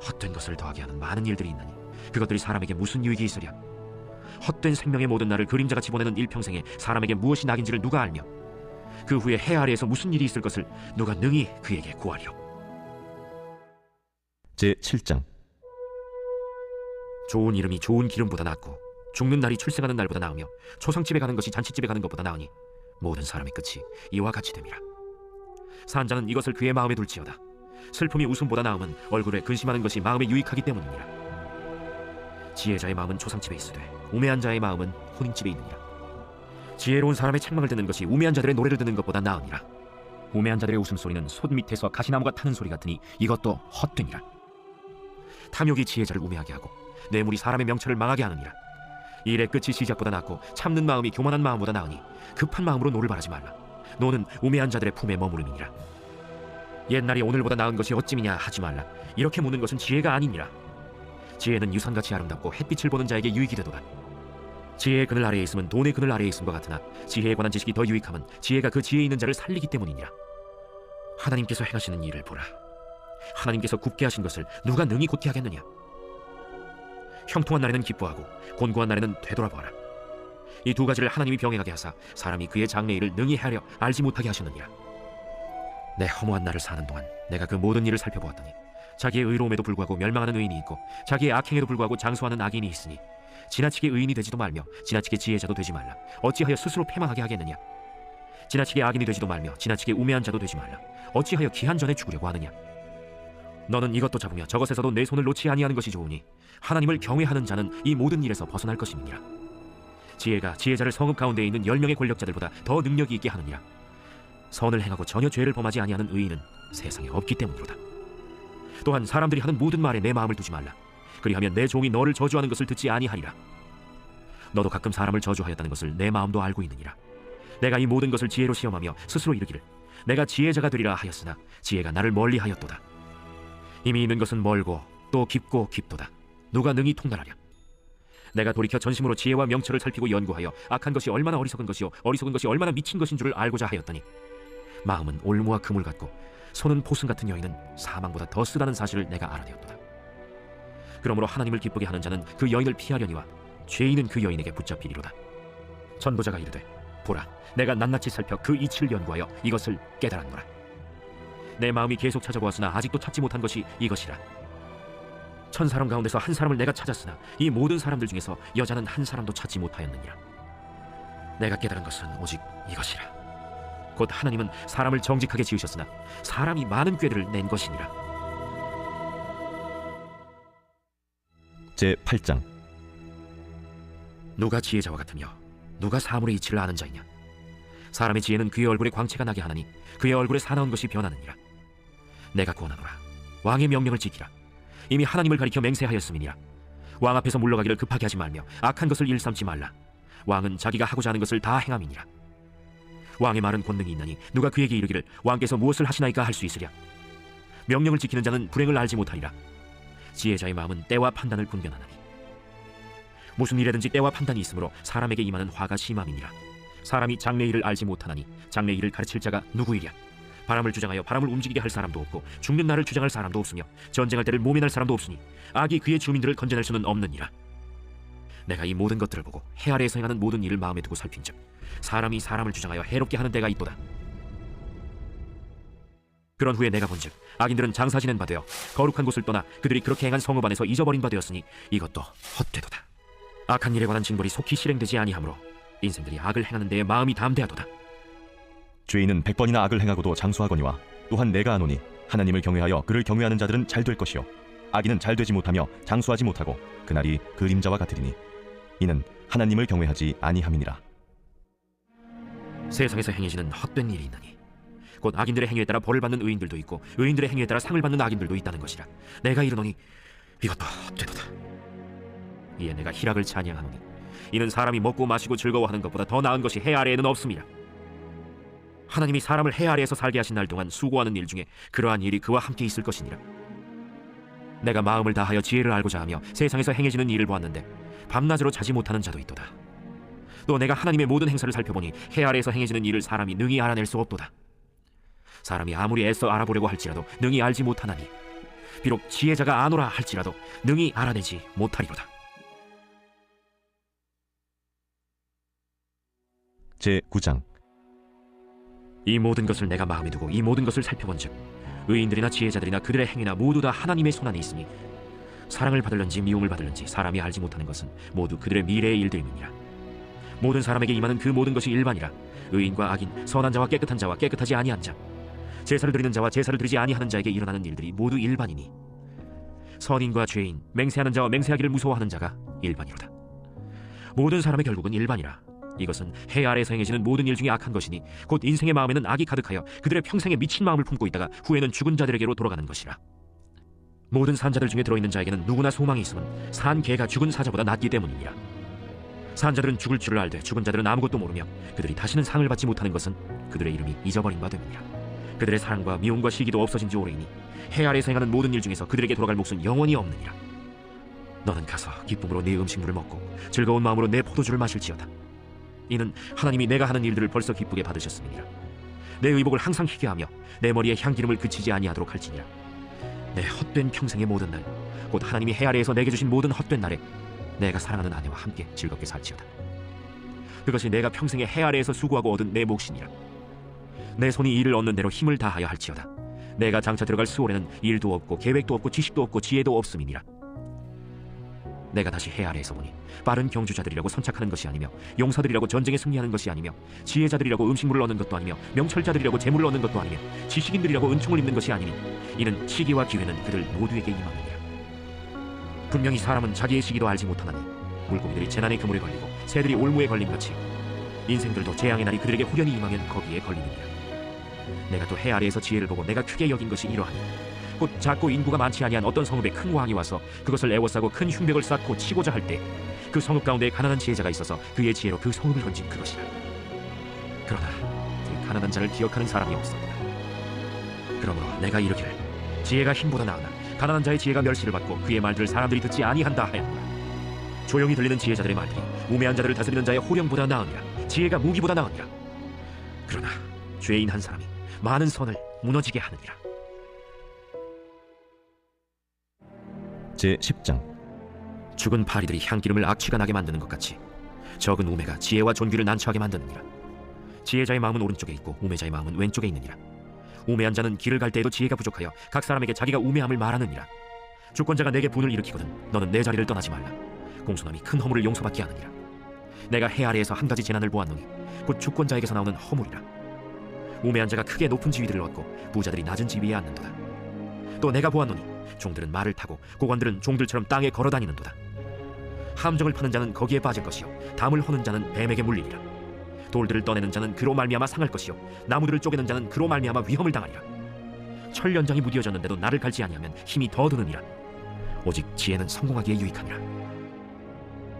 헛된 것을 더하게 하는 많은 일들이 있나니 그것들이 사람에게 무슨 유익이 있으랴. 헛된 생명의 모든 날을 그림자같이 보내는 일평생에 사람에게 무엇이 낙인지를 누가 알며 그 후에 해 아래에서 무슨 일이 있을 것을 누가 능히 그에게 구하리요. 제7장. 좋은 이름이 좋은 기름보다 낫고 죽는 날이 출생하는 날보다 나으며 초상집에 가는 것이 잔치집에 가는 것보다 나으니 모든 사람의 끝이 이와 같이 됨이라. 산 자는 이것을 그의 마음에 둘지어다. 슬픔이 웃음보다 나음은 얼굴에 근심하는 것이 마음에 유익하기 때문이니라. 지혜자의 마음은 초상집에 있으되 우매한 자의 마음은 혼인집에 있느니라. 지혜로운 사람의 책망을 듣는 것이 우매한 자들의 노래를 듣는 것보다 나으니라. 우매한 자들의 웃음소리는 솥 밑에서 가시나무가 타는 소리 같으니 이것도 헛되니라. 탐욕이 지혜자를 우매하게 하고 뇌물이 사람의 명철을 망하게 하느니라. 일의 끝이 시작보다 낫고 참는 마음이 교만한 마음보다 나으니 급한 마음으로 노를 바라지 말라. 노는 우매한 자들의 품에 머무름이니라. 옛날이 오늘보다 나은 것이 어찌미냐 하지 말라. 이렇게 묻는 것은 지혜가 아니니라. 지혜는 유산같이 아름답고 햇빛을 보는 자에게 유익이 되도다. 지혜의 그늘 아래에 있으면 돈의 그늘 아래에 있음과 같으나 지혜에 관한 지식이 더 유익함은 지혜가 그 지혜에 있는 자를 살리기 때문이니라. 하나님께서 행하시는 일을 보라. 하나님께서 굽게 하신 것을 누가 능히 곧게 하겠느냐. 형통한 날에는 기뻐하고 곤고한 날에는 되돌아보아라. 이 두 가지를 하나님이 병행하게 하사 사람이 그의 장래일을 능히 헤아려 알지 못하게 하셨느니라. 내 허무한 날을 사는 동안 내가 그 모든 일을 살펴보았더니 자기의 의로움에도 불구하고 멸망하는 의인이 있고 자기의 악행에도 불구하고 장수하는 악인이 있으니 지나치게 의인이 되지도 말며 지나치게 지혜자도 되지 말라. 어찌하여 스스로 패망하게 하겠느냐. 지나치게 악인이 되지도 말며 지나치게 우매한 자도 되지 말라. 어찌하여 기한 전에 죽으려고 하느냐. 너는 이것도 잡으며 저것에서도 내 손을 놓지 아니하는 것이 좋으니 하나님을 경외하는 자는 이 모든 일에서 벗어날 것임이니라. 지혜가 지혜자를 성읍 가운데에 있는 10명의 권력자들보다 더 능력이 있게 하느니라. 선을 행하고 전혀 죄를 범하지 아니하는 의인은 세상에 없기 때문이로다. 또한 사람들이 하는 모든 말에 내 마음을 두지 말라. 그리하면 내 종이 너를 저주하는 것을 듣지 아니하리라. 너도 가끔 사람을 저주하였다는 것을 내 마음도 알고 있느니라. 내가 이 모든 것을 지혜로 시험하며 스스로 이르기를 내가 지혜자가 되리라 하였으나 지혜가 나를 멀리하였도다. 이미 있는 것은 멀고 또 깊고 깊도다. 누가 능히 통달하랴. 내가 돌이켜 전심으로 지혜와 명철을 살피고 연구하여 악한 것이 얼마나 어리석은 것이요 어리석은 것이 얼마나 미친 것인 줄을 알고자 하였더니 마음은 올무와 그물 같고 손은 보승 같은 여인은 사망보다 더 쓰다는 사실을 내가 알아내었도다. 그러므로 하나님을 기쁘게 하는 자는 그 여인을 피하려니와 죄인은 그 여인에게 붙잡히리로다. 전도자가 이르되 보라, 내가 낱낱이 살펴 그 이치를 연구하여 이것을 깨달았노라. 내 마음이 계속 찾아보았으나 아직도 찾지 못한 것이 이것이라. 1000사람 가운데서 한 사람을 내가 찾았으나 이 모든 사람들 중에서 여자는 한 사람도 찾지 못하였느니라. 내가 깨달은 것은 오직 이것이라. 곧 하나님은 사람을 정직하게 지으셨으나 사람이 많은 꾀를 낸 것이니라. 제8장. 누가 지혜자와 같으며 누가 사물의 이치를 아는 자이냐. 사람의 지혜는 그의 얼굴에 광채가 나게 하나니 그의 얼굴에 사나운 것이 변하느니라. 내가 구원하노라. 왕의 명령을 지키라. 이미 하나님을 가리켜 맹세하였음이니라. 왕 앞에서 물러가기를 급하게 하지 말며 악한 것을 일삼지 말라. 왕은 자기가 하고자 하는 것을 다 행함이니라. 왕의 말은 권능이 있나니 누가 그에게 이르기를 왕께서 무엇을 하시나이까 할 수 있으랴. 명령을 지키는 자는 불행을 알지 못하리라. 지혜자의 마음은 때와 판단을 분별하나니 무슨 일에든지 때와 판단이 있으므로 사람에게 임하는 화가 심함이니라. 사람이 장래일을 알지 못하나니 장래일을 가르칠 자가 누구이랴. 바람을 주장하여 바람을 움직이게 할 사람도 없고 죽는 날을 주장할 사람도 없으며 전쟁할 때를 모면할 사람도 없으니 악이 그의 주민들을 건져낼 수는 없느니라. 내가 이 모든 것들을 보고 해 아래에서 행하는 모든 일을 마음에 두고 살핀즉 사람이 사람을 주장하여 해롭게 하는 때가 있도다. 그런 후에 내가 본즉 악인들은 장사 지낸 바 되어 거룩한 곳을 떠나 그들이 그렇게 행한 성읍 안에서 잊어버린 바 되었으니 이것도 헛되도다. 악한 일에 관한 징벌이 속히 실행되지 아니하므로 인생들이 악을 행하는 데에 마음이 담대하도다. 죄인은 100번이나 악을 행하고도 장수하거니와 또한 내가 아노니 하나님을 경외하여 그를 경외하는 자들은 잘 될 것이요 악인은 잘 되지 못하며 장수하지 못하고 그날이 그림자와 같으리니 이는 하나님을 경외하지 아니함이니라. 세상에서 행해지는 헛된 일이 있나니 곧 악인들의 행위에 따라 벌을 받는 의인들도 있고 의인들의 행위에 따라 상을 받는 악인들도 있다는 것이라. 내가 이르노니 이것도 헛되도다. 이에 내가 희락을 찬양하노니 이는 사람이 먹고 마시고 즐거워하는 것보다 더 나은 것이 해 아래에는 없음이라. 하나님이 사람을 해 아래에서 살게 하신 날 동안 수고하는 일 중에 그러한 일이 그와 함께 있을 것이니라. 내가 마음을 다하여 지혜를 알고자 하며 세상에서 행해지는 일을 보았는데 밤낮으로 자지 못하는 자도 있도다. 또 내가 하나님의 모든 행사를 살펴보니 해 아래에서 행해지는 일을 사람이 능히 알아낼 수 없도다. 사람이 아무리 애써 알아보려고 할지라도 능히 알지 못하나니 비록 지혜자가 아노라 할지라도 능히 알아내지 못하리로다. 제9장. 이 모든 것을 내가 마음에 두고 이 모든 것을 살펴본즉 의인들이나 지혜자들이나 그들의 행위나 모두 다 하나님의 손안에 있으니 사랑을 받을는지 미움을 받을는지 사람이 알지 못하는 것은 모두 그들의 미래의 일들임이니라. 모든 사람에게 임하는 그 모든 것이 일반이라. 의인과 악인, 선한 자와 깨끗한 자와 깨끗하지 아니한 자, 제사를 드리는 자와 제사를 드리지 아니하는 자에게 일어나는 일들이 모두 일반이니 선인과 죄인, 맹세하는 자와 맹세하기를 무서워하는 자가 일반이로다. 모든 사람의 결국은 일반이라. 이것은 해 아래에서 행해지는 모든 일 중에 악한 것이니 곧 인생의 마음에는 악이 가득하여 그들의 평생에 미친 마음을 품고 있다가 후에는 죽은 자들에게로 돌아가는 것이라. 모든 산자들 중에 들어있는 자에게는 누구나 소망이 있음은 산 개가 죽은 사자보다 낫기 때문이니라. 산자들은 죽을 줄을 알되 죽은 자들은 아무것도 모르며 그들이 다시는 상을 받지 못하는 것은 그들의 이름이 잊어버린 바 됨이니라. 그들의 사랑과 미움과 시기도 없어진 지 오래이니 해 아래에서 행하는 모든 일 중에서 그들에게 돌아갈 몫은 영원히 없느니라. 너는 가서 기쁨으로 네 음식물을 먹고 즐거운 마음으로 내 포도주를 마실지어다. 이는 하나님이 내가 하는 일들을 벌써 기쁘게 받으셨음이니라. 내 의복을 항상 희게 하며 내 머리에 향기름을 그치지 아니하도록 할지니라. 내 헛된 평생의 모든 날, 곧 하나님이 해 아래에서 내게 주신 모든 헛된 날에 내가 사랑하는 아내와 함께 즐겁게 살지어다. 그것이 내가 평생에 해 아래에서 수고하고 얻은 내 몫이니라. 내 손이 일을 얻는 대로 힘을 다하여 할지어다. 내가 장차 들어갈 수월에는 일도 없고 계획도 없고 지식도 없고 지혜도 없음이니라. 내가 다시 해 아래에서 보니 빠른 경주자들이라고 선착하는 것이 아니며 용사들이라고 전쟁에 승리하는 것이 아니며 지혜자들이라고 음식물을 얻는 것도 아니며 명철자들이라고 재물을 얻는 것도 아니며 지식인들이라고 은총을 입는 것이 아니니 이는 시기와 기회는 그들 모두에게 임함이니라. 분명히 사람은 자기의 시기도 알지 못하나니 물고기들이 재난의 그물에 걸리고 새들이 올무에 걸림같이 인생들도 재앙의 날이 그들에게 후련히 임하면 거기에 걸리느니라. 내가 또 해 아래에서 지혜를 보고 내가 크게 여긴 것이 이러하니 곧 작고 인구가 많지 아니한 어떤 성읍에 큰 왕이 와서 그것을 애워싸고 큰 흉벽을 쌓고 치고자 할 때 그 성읍 가운데 가난한 지혜자가 있어서 그의 지혜로 그 성읍을 건진 그것이라. 그러나 그 가난한 자를 기억하는 사람이 없었다. 그러므로 내가 이르기를 지혜가 힘보다 나으나 가난한 자의 지혜가 멸시를 받고 그의 말들을 사람들이 듣지 아니한다 하였노라. 조용히 들리는 지혜자들의 말들이 우매한 자들을 다스리는 자의 호령보다 나으니라. 지혜가 무기보다 나으니라. 그러나 죄인 한 사람이 많은 선을 무너지게 하느니라. 제10장. 죽은 파리들이 향기름을 악취가 나게 만드는 것 같이 적은 우매가 지혜와 존귀를 난처하게 만드느니라. 지혜자의 마음은 오른쪽에 있고 우매자의 마음은 왼쪽에 있느니라. 우매한 자는 길을 갈 때에도 지혜가 부족하여 각 사람에게 자기가 우매함을 말하느니라. 주권자가 내게 분을 일으키거든 너는 내 자리를 떠나지 말라. 공손함이 큰 허물을 용서받게 하느니라. 내가 해 아래에서 한 가지 재난을 보았노니 곧 주권자에게서 나오는 허물이라. 우매한 자가 크게 높은 지위들을 얻고 부자들이 낮은 지위에 앉는도다. 또 내가 보았노니 종들은 말을 타고 고관들은 종들처럼 땅에 걸어다니는도다. 함정을 파는 자는 거기에 빠질 것이요 담을 허는 자는 뱀에게 물리리라. 돌들을 떠내는 자는 그로 말미암아 상할 것이요 나무들을 쪼개는 자는 그로 말미암아 위험을 당하리라. 철 연장이 무뎌졌는데도 나를 갈지 아니하면 힘이 더 드느니라. 오직 지혜는 성공하기에 유익하니라.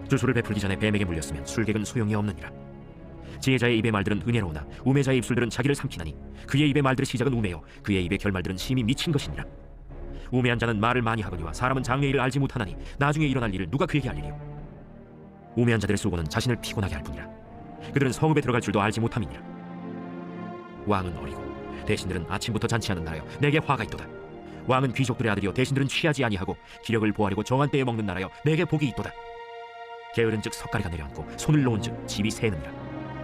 주술을 베풀기 전에 뱀에게 물렸으면 술객은 소용이 없느니라. 지혜자의 입의 말들은 은혜로우나 우매자의 입술들은 자기를 삼키나니 그의 입의 말들의 시작은 우매요 그의 입의 결말들은 심히 미친 것이니라. 우매한 자는 말을 많이 하거니와 사람은 장래의 일을 알지 못하나니 나중에 일어날 일을 누가 그에게 알리리요. 우매한 자들의 수고는 자신을 피곤하게 할 뿐이라. 그들은 성읍에 들어갈 줄도 알지 못함이니라. 왕은 어리고 대신들은 아침부터 잔치하는 나라여 내게 화가 있도다. 왕은 귀족들의 아들이요 대신들은 취하지 아니하고 기력을 보아리고 정한 때에 먹는 나라여 내게 복이 있도다. 게으른즉 석가리가 내려앉고 손을 놓은즉 집이 새느니라.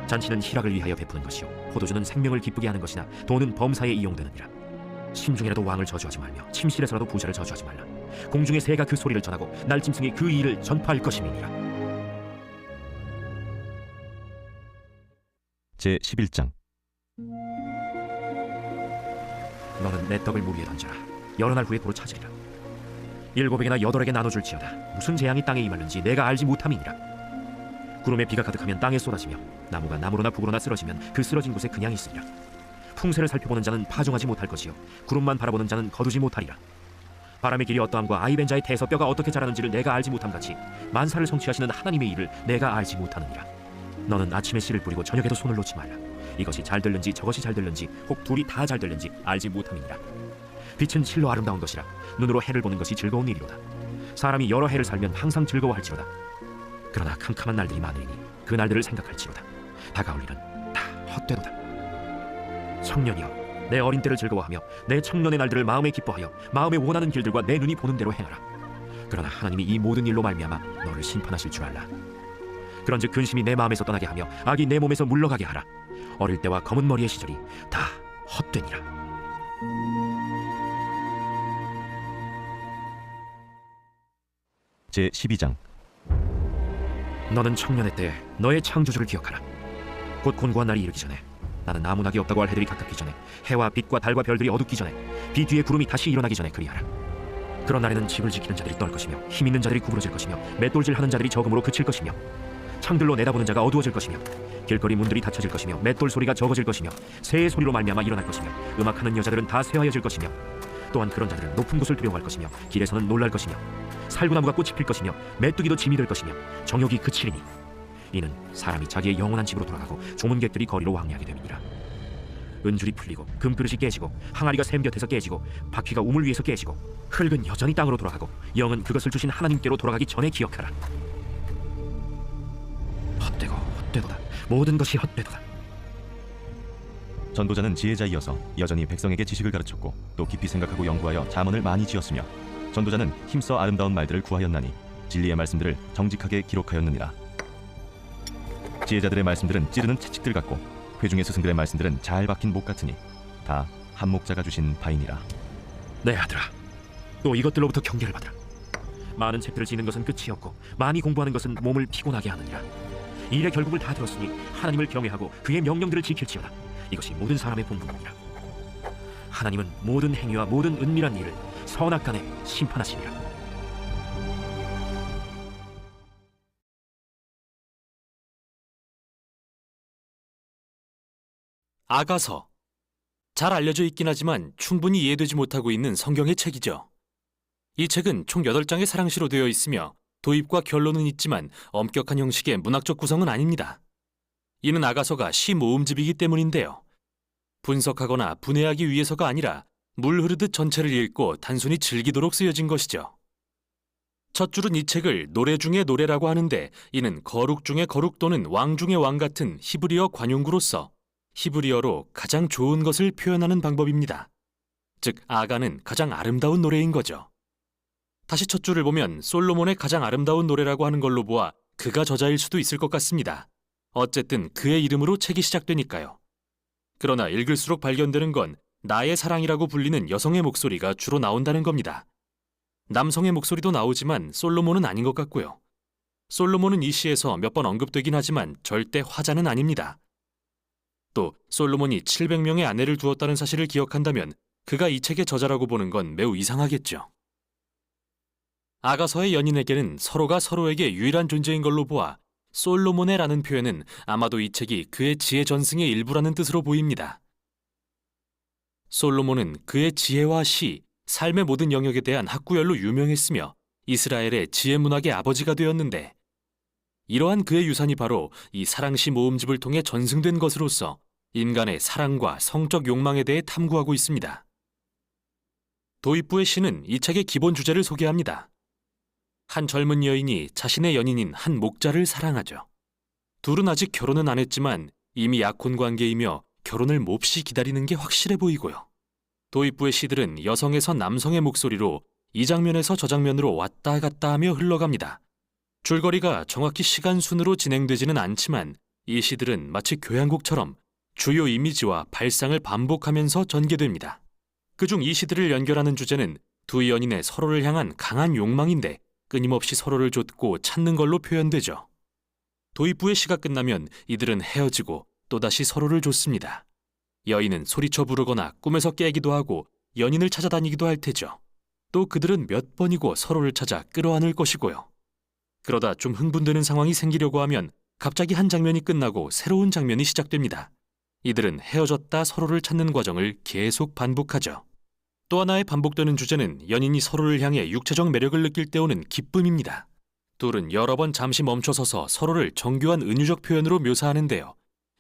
잔치는 희락을 위하여 베푸는 것이요 포도주는 생명을 기쁘게 하는 것이나 돈은 범사에 이용되느니라. 심중에라도 왕을 저주하지 말며 침실에서라도 부자를 저주하지 말라. 공중의 새가 그 소리를 전하고 날짐승이 그 일을 전파할 것임이니라. 제11장. 너는 내 떡을 물 위에 던져라. 여러 날 후에 도로 찾으리라. 7에게나 8에게 나눠줄지어다. 무슨 재앙이 땅에 임하는지 내가 알지 못함이니라. 구름에 비가 가득하면 땅에 쏟아지며 나무가 나무로나 북으로나 쓰러지면 그 쓰러진 곳에 그냥 있으리라. 풍세를 살펴보는 자는 파종하지 못할 것이요 구름만 바라보는 자는 거두지 못하리라. 바람의 길이 어떠함과 아이벤 자의 태에서 뼈가 어떻게 자라는지를 내가 알지 못함같이 만사를 성취하시는 하나님의 일을 내가 알지 못하느니라. 너는 아침에 씨를 뿌리고 저녁에도 손을 놓지 말라. 이것이 잘 될는지 저것이 잘 될는지 혹 둘이 다 잘 될는지 알지 못함이니라. 빛은 실로 아름다운 것이라. 눈으로 해를 보는 것이 즐거운 일이로다. 사람이 여러 해를 살면 항상 즐거워할지로다. 그러나 캄캄한 날들이 많으니 그 날들을 생각할지로다. 다가올 일은 다 헛되도다. 청년이여, 내 어린 때를 즐거워하며 내 청년의 날들을 마음에 기뻐하여 마음에 원하는 길들과 내 눈이 보는 대로 행하라. 그러나 하나님이 이 모든 일로 말미암아 너를 심판하실 줄 알라. 그런즉 근심이 내 마음에서 떠나게 하며 악이 내 몸에서 물러가게 하라. 어릴 때와 검은 머리의 시절이 다 헛되니라. 제 12장. 너는 청년의 때에 너의 창조주를 기억하라. 곧 곤고한 날이 이르기 전에, 나는 아무 낙이 없다고 할 해들이 가깝기 전에, 해와 빛과 달과 별들이 어둡기 전에, 비 뒤에 구름이 다시 일어나기 전에 그리하라. 그런 날에는 집을 지키는 자들이 떨 것이며 힘 있는 자들이 구부러질 것이며 맷돌질하는 자들이 적음으로 그칠 것이며 창들로 내다보는 자가 어두워질 것이며 길거리 문들이 닫혀질 것이며 맷돌 소리가 적어질 것이며 새의 소리로 말미암아 일어날 것이며 음악하는 여자들은 다 쇠하여질 것이며 또한 그런 자들은 높은 곳을 두려워할 것이며 길에서는 놀랄 것이며 살구나무가 꽃이 필 것이며 메뚜기도 짐이 될 것이며 정욕이 그치리니 이는 사람이 자기의 영원한 집으로 돌아가고 조문객들이 거리로 왕래하게 됨이니라. 은줄이 풀리고 금그릇이 깨지고 항아리가 샘 곁에서 깨지고 바퀴가 우물 위에서 깨지고 흙은 여전히 땅으로 돌아가고 영은 그것을 주신 하나님께로 돌아가기 전에 기억하라. 헛되고 헛되도다. 모든 것이 헛되도다. 전도자는 지혜자이어서 여전히 백성에게 지식을 가르쳤고 또 깊이 생각하고 연구하여 잠언을 많이 지었으며 전도자는 힘써 아름다운 말들을 구하였나니 진리의 말씀들을 정직하게 기록하였느니라. 지혜자들의 말씀들은 찌르는 채찍들 같고 회중의 스승들의 말씀들은 잘 박힌 목 같으니 다 한 목자가 주신 바이니라. 내 아들아, 또 이것들로부터 경계를 받으라. 많은 책들을 지는 것은 끝이 없고 많이 공부하는 것은 몸을 피곤하게 하느니라. 일의 결국을 다 들었으니 하나님을 경외하고 그의 명령들을 지킬지어다. 이것이 모든 사람의 본분이니라. 하나님은 모든 행위와 모든 은밀한 일을 선악간에 심판하시리라. 아가서. 잘 알려져 있긴 하지만 충분히 이해되지 못하고 있는 성경의 책이죠. 이 책은 총 8장의 사랑시로 되어 있으며 도입과 결론은 있지만 엄격한 형식의 문학적 구성은 아닙니다. 이는 아가서가 시 모음집이기 때문인데요. 분석하거나 분해하기 위해서가 아니라 물 흐르듯 전체를 읽고 단순히 즐기도록 쓰여진 것이죠. 첫 줄은 이 책을 노래 중의 노래라고 하는데 이는 거룩 중의 거룩 또는 왕 중의 왕 같은 히브리어 관용구로서 히브리어로 가장 좋은 것을 표현하는 방법입니다. 즉 아가는 가장 아름다운 노래인 거죠. 다시 첫 줄을 보면 솔로몬의 가장 아름다운 노래라고 하는 걸로 보아 그가 저자일 수도 있을 것 같습니다. 어쨌든 그의 이름으로 책이 시작되니까요. 그러나 읽을수록 발견되는 건 나의 사랑이라고 불리는 여성의 목소리가 주로 나온다는 겁니다. 남성의 목소리도 나오지만 솔로몬은 아닌 것 같고요. 솔로몬은 이 시에서 몇 번 언급되긴 하지만 절대 화자는 아닙니다. 또 솔로몬이 700명의 아내를 두었다는 사실을 기억한다면 그가 이 책의 저자라고 보는 건 매우 이상하겠죠. 아가서의 연인에게는 서로가 서로에게 유일한 존재인 걸로 보아 솔로몬의라는 표현은 아마도 이 책이 그의 지혜 전승의 일부라는 뜻으로 보입니다. 솔로몬은 그의 지혜와 시, 삶의 모든 영역에 대한 학구열로 유명했으며 이스라엘의 지혜 문학의 아버지가 되었는데 이러한 그의 유산이 바로 이 사랑시 모음집을 통해 전승된 것으로서 인간의 사랑과 성적 욕망에 대해 탐구하고 있습니다. 도입부의 시는 이 책의 기본 주제를 소개합니다. 한 젊은 여인이 자신의 연인인 한 목자를 사랑하죠. 둘은 아직 결혼은 안 했지만 이미 약혼 관계이며 결혼을 몹시 기다리는 게 확실해 보이고요. 도입부의 시들은 여성에서 남성의 목소리로 이 장면에서 저 장면으로 왔다 갔다 하며 흘러갑니다. 줄거리가 정확히 시간 순으로 진행되지는 않지만 이 시들은 마치 교향곡처럼 주요 이미지와 발상을 반복하면서 전개됩니다. 그중 이 시들을 연결하는 주제는 두 연인의 서로를 향한 강한 욕망인데 끊임없이 서로를 좇고 찾는 걸로 표현되죠. 도입부의 시가 끝나면 이들은 헤어지고 또다시 서로를 좇습니다. 여인은 소리쳐 부르거나 꿈에서 깨기도 하고 연인을 찾아다니기도 할 테죠. 또 그들은 몇 번이고 서로를 찾아 끌어안을 것이고요. 그러다 좀 흥분되는 상황이 생기려고 하면 갑자기 한 장면이 끝나고 새로운 장면이 시작됩니다. 이들은 헤어졌다 서로를 찾는 과정을 계속 반복하죠. 또 하나의 반복되는 주제는 연인이 서로를 향해 육체적 매력을 느낄 때 오는 기쁨입니다. 둘은 여러 번 잠시 멈춰서서 서로를 정교한 은유적 표현으로 묘사하는데요.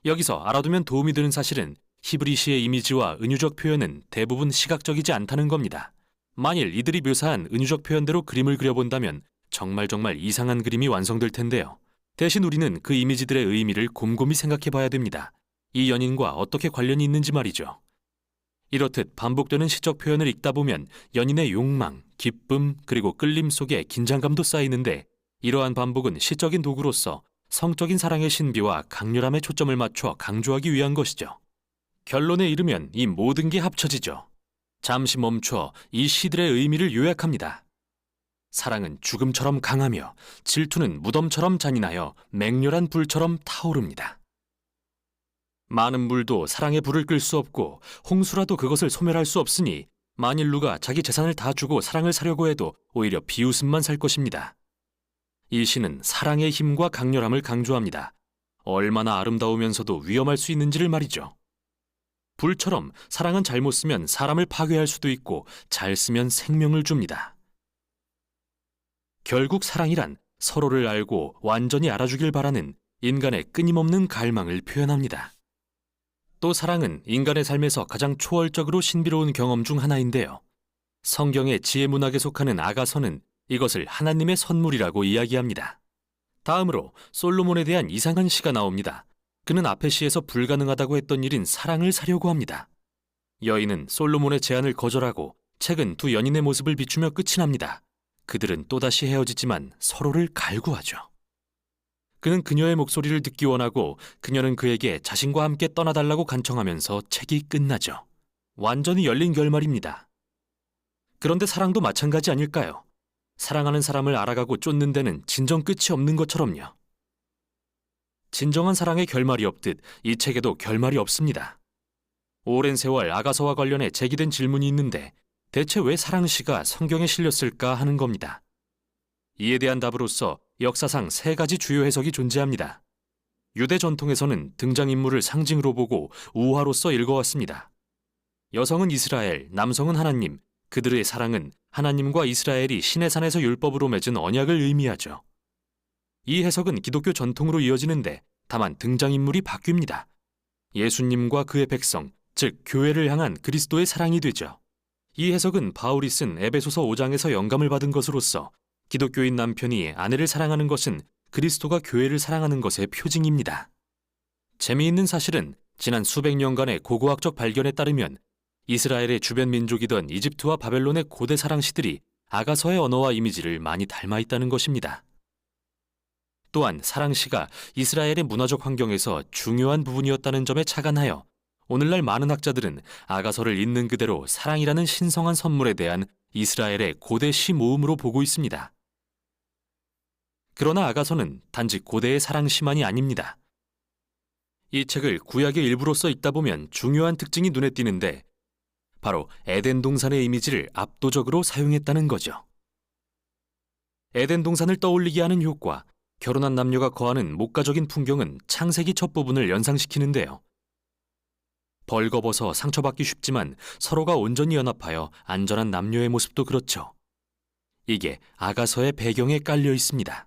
여기서 알아두면 도움이 되는 사실은 히브리시의 이미지와 은유적 표현은 대부분 시각적이지 않다는 겁니다. 만일 이들이 묘사한 은유적 표현대로 그림을 그려본다면 정말 이상한 그림이 완성될 텐데요. 대신 우리는 그 이미지들의 의미를 곰곰이 생각해 봐야 됩니다. 이 연인과 어떻게 관련이 있는지 말이죠. 이렇듯 반복되는 시적 표현을 읽다 보면 연인의 욕망, 기쁨, 그리고 끌림 속에 긴장감도 쌓이는데, 이러한 반복은 시적인 도구로서 성적인 사랑의 신비와 강렬함에 초점을 맞춰 강조하기 위한 것이죠. 결론에 이르면 이 모든 게 합쳐지죠. 잠시 멈춰 이 시들의 의미를 요약합니다. 사랑은 죽음처럼 강하며 질투는 무덤처럼 잔인하여 맹렬한 불처럼 타오릅니다. 많은 물도 사랑의 불을 끌 수 없고 홍수라도 그것을 소멸할 수 없으니, 만일 누가 자기 재산을 다 주고 사랑을 사려고 해도 오히려 비웃음만 살 것입니다. 이 시는 사랑의 힘과 강렬함을 강조합니다. 얼마나 아름다우면서도 위험할 수 있는지를 말이죠. 불처럼 사랑은 잘못 쓰면 사람을 파괴할 수도 있고 잘 쓰면 생명을 줍니다. 결국 사랑이란 서로를 알고 완전히 알아주길 바라는 인간의 끊임없는 갈망을 표현합니다. 또 사랑은 인간의 삶에서 가장 초월적으로 신비로운 경험 중 하나인데요. 성경의 지혜문학에 속하는 아가서는 이것을 하나님의 선물이라고 이야기합니다. 다음으로 솔로몬에 대한 이상한 시가 나옵니다. 그는 앞의 시에서 불가능하다고 했던 일인 사랑을 사려고 합니다. 여인은 솔로몬의 제안을 거절하고 책은 두 연인의 모습을 비추며 끝이 납니다. 그들은 또다시 헤어지지만 서로를 갈구하죠. 그는 그녀의 목소리를 듣기 원하고 그녀는 그에게 자신과 함께 떠나달라고 간청하면서 책이 끝나죠. 완전히 열린 결말입니다. 그런데 사랑도 마찬가지 아닐까요? 사랑하는 사람을 알아가고 쫓는 데는 진정 끝이 없는 것처럼요. 진정한 사랑의 결말이 없듯 이 책에도 결말이 없습니다. 오랜 세월 아가서와 관련해 제기된 질문이 있는데, 대체 왜 사랑시가 성경에 실렸을까 하는 겁니다. 이에 대한 답으로서 역사상 세 가지 주요 해석이 존재합니다. 유대 전통에서는 등장인물을 상징으로 보고 우화로서 읽어왔습니다. 여성은 이스라엘, 남성은 하나님, 그들의 사랑은 하나님과 이스라엘이 시내산에서 율법으로 맺은 언약을 의미하죠. 이 해석은 기독교 전통으로 이어지는데 다만 등장인물이 바뀝니다. 예수님과 그의 백성, 즉 교회를 향한 그리스도의 사랑이 되죠. 이 해석은 바울이 쓴 에베소서 5장에서 영감을 받은 것으로서 기독교인 남편이 아내를 사랑하는 것은 그리스도가 교회를 사랑하는 것의 표징입니다. 재미있는 사실은 지난 수백 년간의 고고학적 발견에 따르면 이스라엘의 주변 민족이던 이집트와 바벨론의 고대 사랑시들이 아가서의 언어와 이미지를 많이 닮아 있다는 것입니다. 또한 사랑시가 이스라엘의 문화적 환경에서 중요한 부분이었다는 점에 착안하여 오늘날 많은 학자들은 아가서를 있는 그대로 사랑이라는 신성한 선물에 대한 이스라엘의 고대 시 모음으로 보고 있습니다. 그러나 아가서는 단지 고대의 사랑시만이 아닙니다. 이 책을 구약의 일부로서 읽다 보면 중요한 특징이 눈에 띄는데, 바로 에덴 동산의 이미지를 압도적으로 사용했다는 거죠. 에덴 동산을 떠올리게 하는 효과, 결혼한 남녀가 거하는 목가적인 풍경은 창세기 첫 부분을 연상시키는데요. 벌거벗어 상처받기 쉽지만 서로가 온전히 연합하여 안전한 남녀의 모습도 그렇죠. 이게 아가서의 배경에 깔려 있습니다.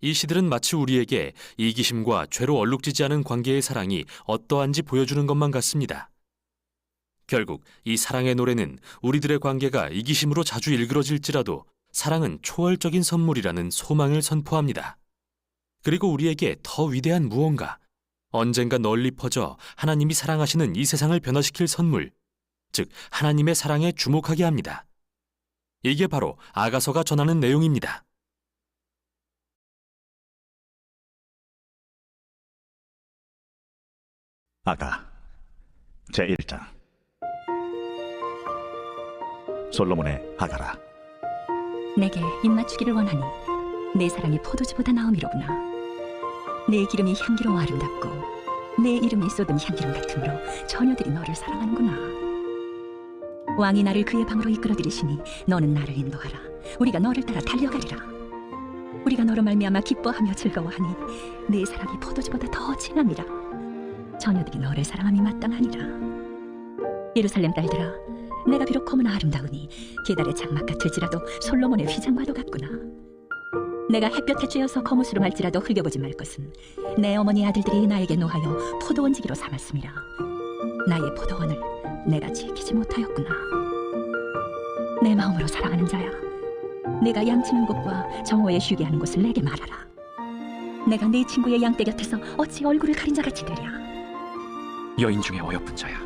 이 시들은 마치 우리에게 이기심과 죄로 얼룩지지 않은 관계의 사랑이 어떠한지 보여주는 것만 같습니다. 결국 이 사랑의 노래는 우리들의 관계가 이기심으로 자주 일그러질지라도 사랑은 초월적인 선물이라는 소망을 선포합니다. 그리고 우리에게 더 위대한 무언가, 언젠가 널리 퍼져 하나님이 사랑하시는 이 세상을 변화시킬 선물, 즉 하나님의 사랑에 주목하게 합니다. 이게 바로 아가서가 전하는 내용입니다. 아가 제1장. 솔로몬의 아가라. 내게 입맞추기를 원하니 내 사랑이 포도주보다 나음이로구나. 내 기름이 향기로워 아름답고 내 이름이 쏟은 향기름 같으므로 처녀들이 너를 사랑하는구나. 왕이 나를 그의 방으로 이끌어들이시니 너는 나를 인도하라. 우리가 너를 따라 달려가리라. 우리가 너로 말미암아 기뻐하며 즐거워하니 내 사랑이 포도주보다 더 진함이라. 처녀들이 너를 사랑함이 마땅하니라. 예루살렘 딸들아, 내가 비록 검은 아름다우니 게달의 장막 같을지라도 솔로몬의 휘장과도 같구나. 내가 햇볕에 쬐어서 거무스름할지라도 흘겨보지 말 것은 내 어머니 아들들이 나에게 노하여 포도원지기로 삼았음이라. 나의 포도원을 내가 지키지 못하였구나. 내 마음으로 사랑하는 자야, 내가 양치는 곳과 정오에 쉬게 하는 곳을 내게 말하라. 내가 네 친구의 양떼 곁에서 어찌 얼굴을 가린 자같이 되랴. 여인 중에 어여쁜 자야.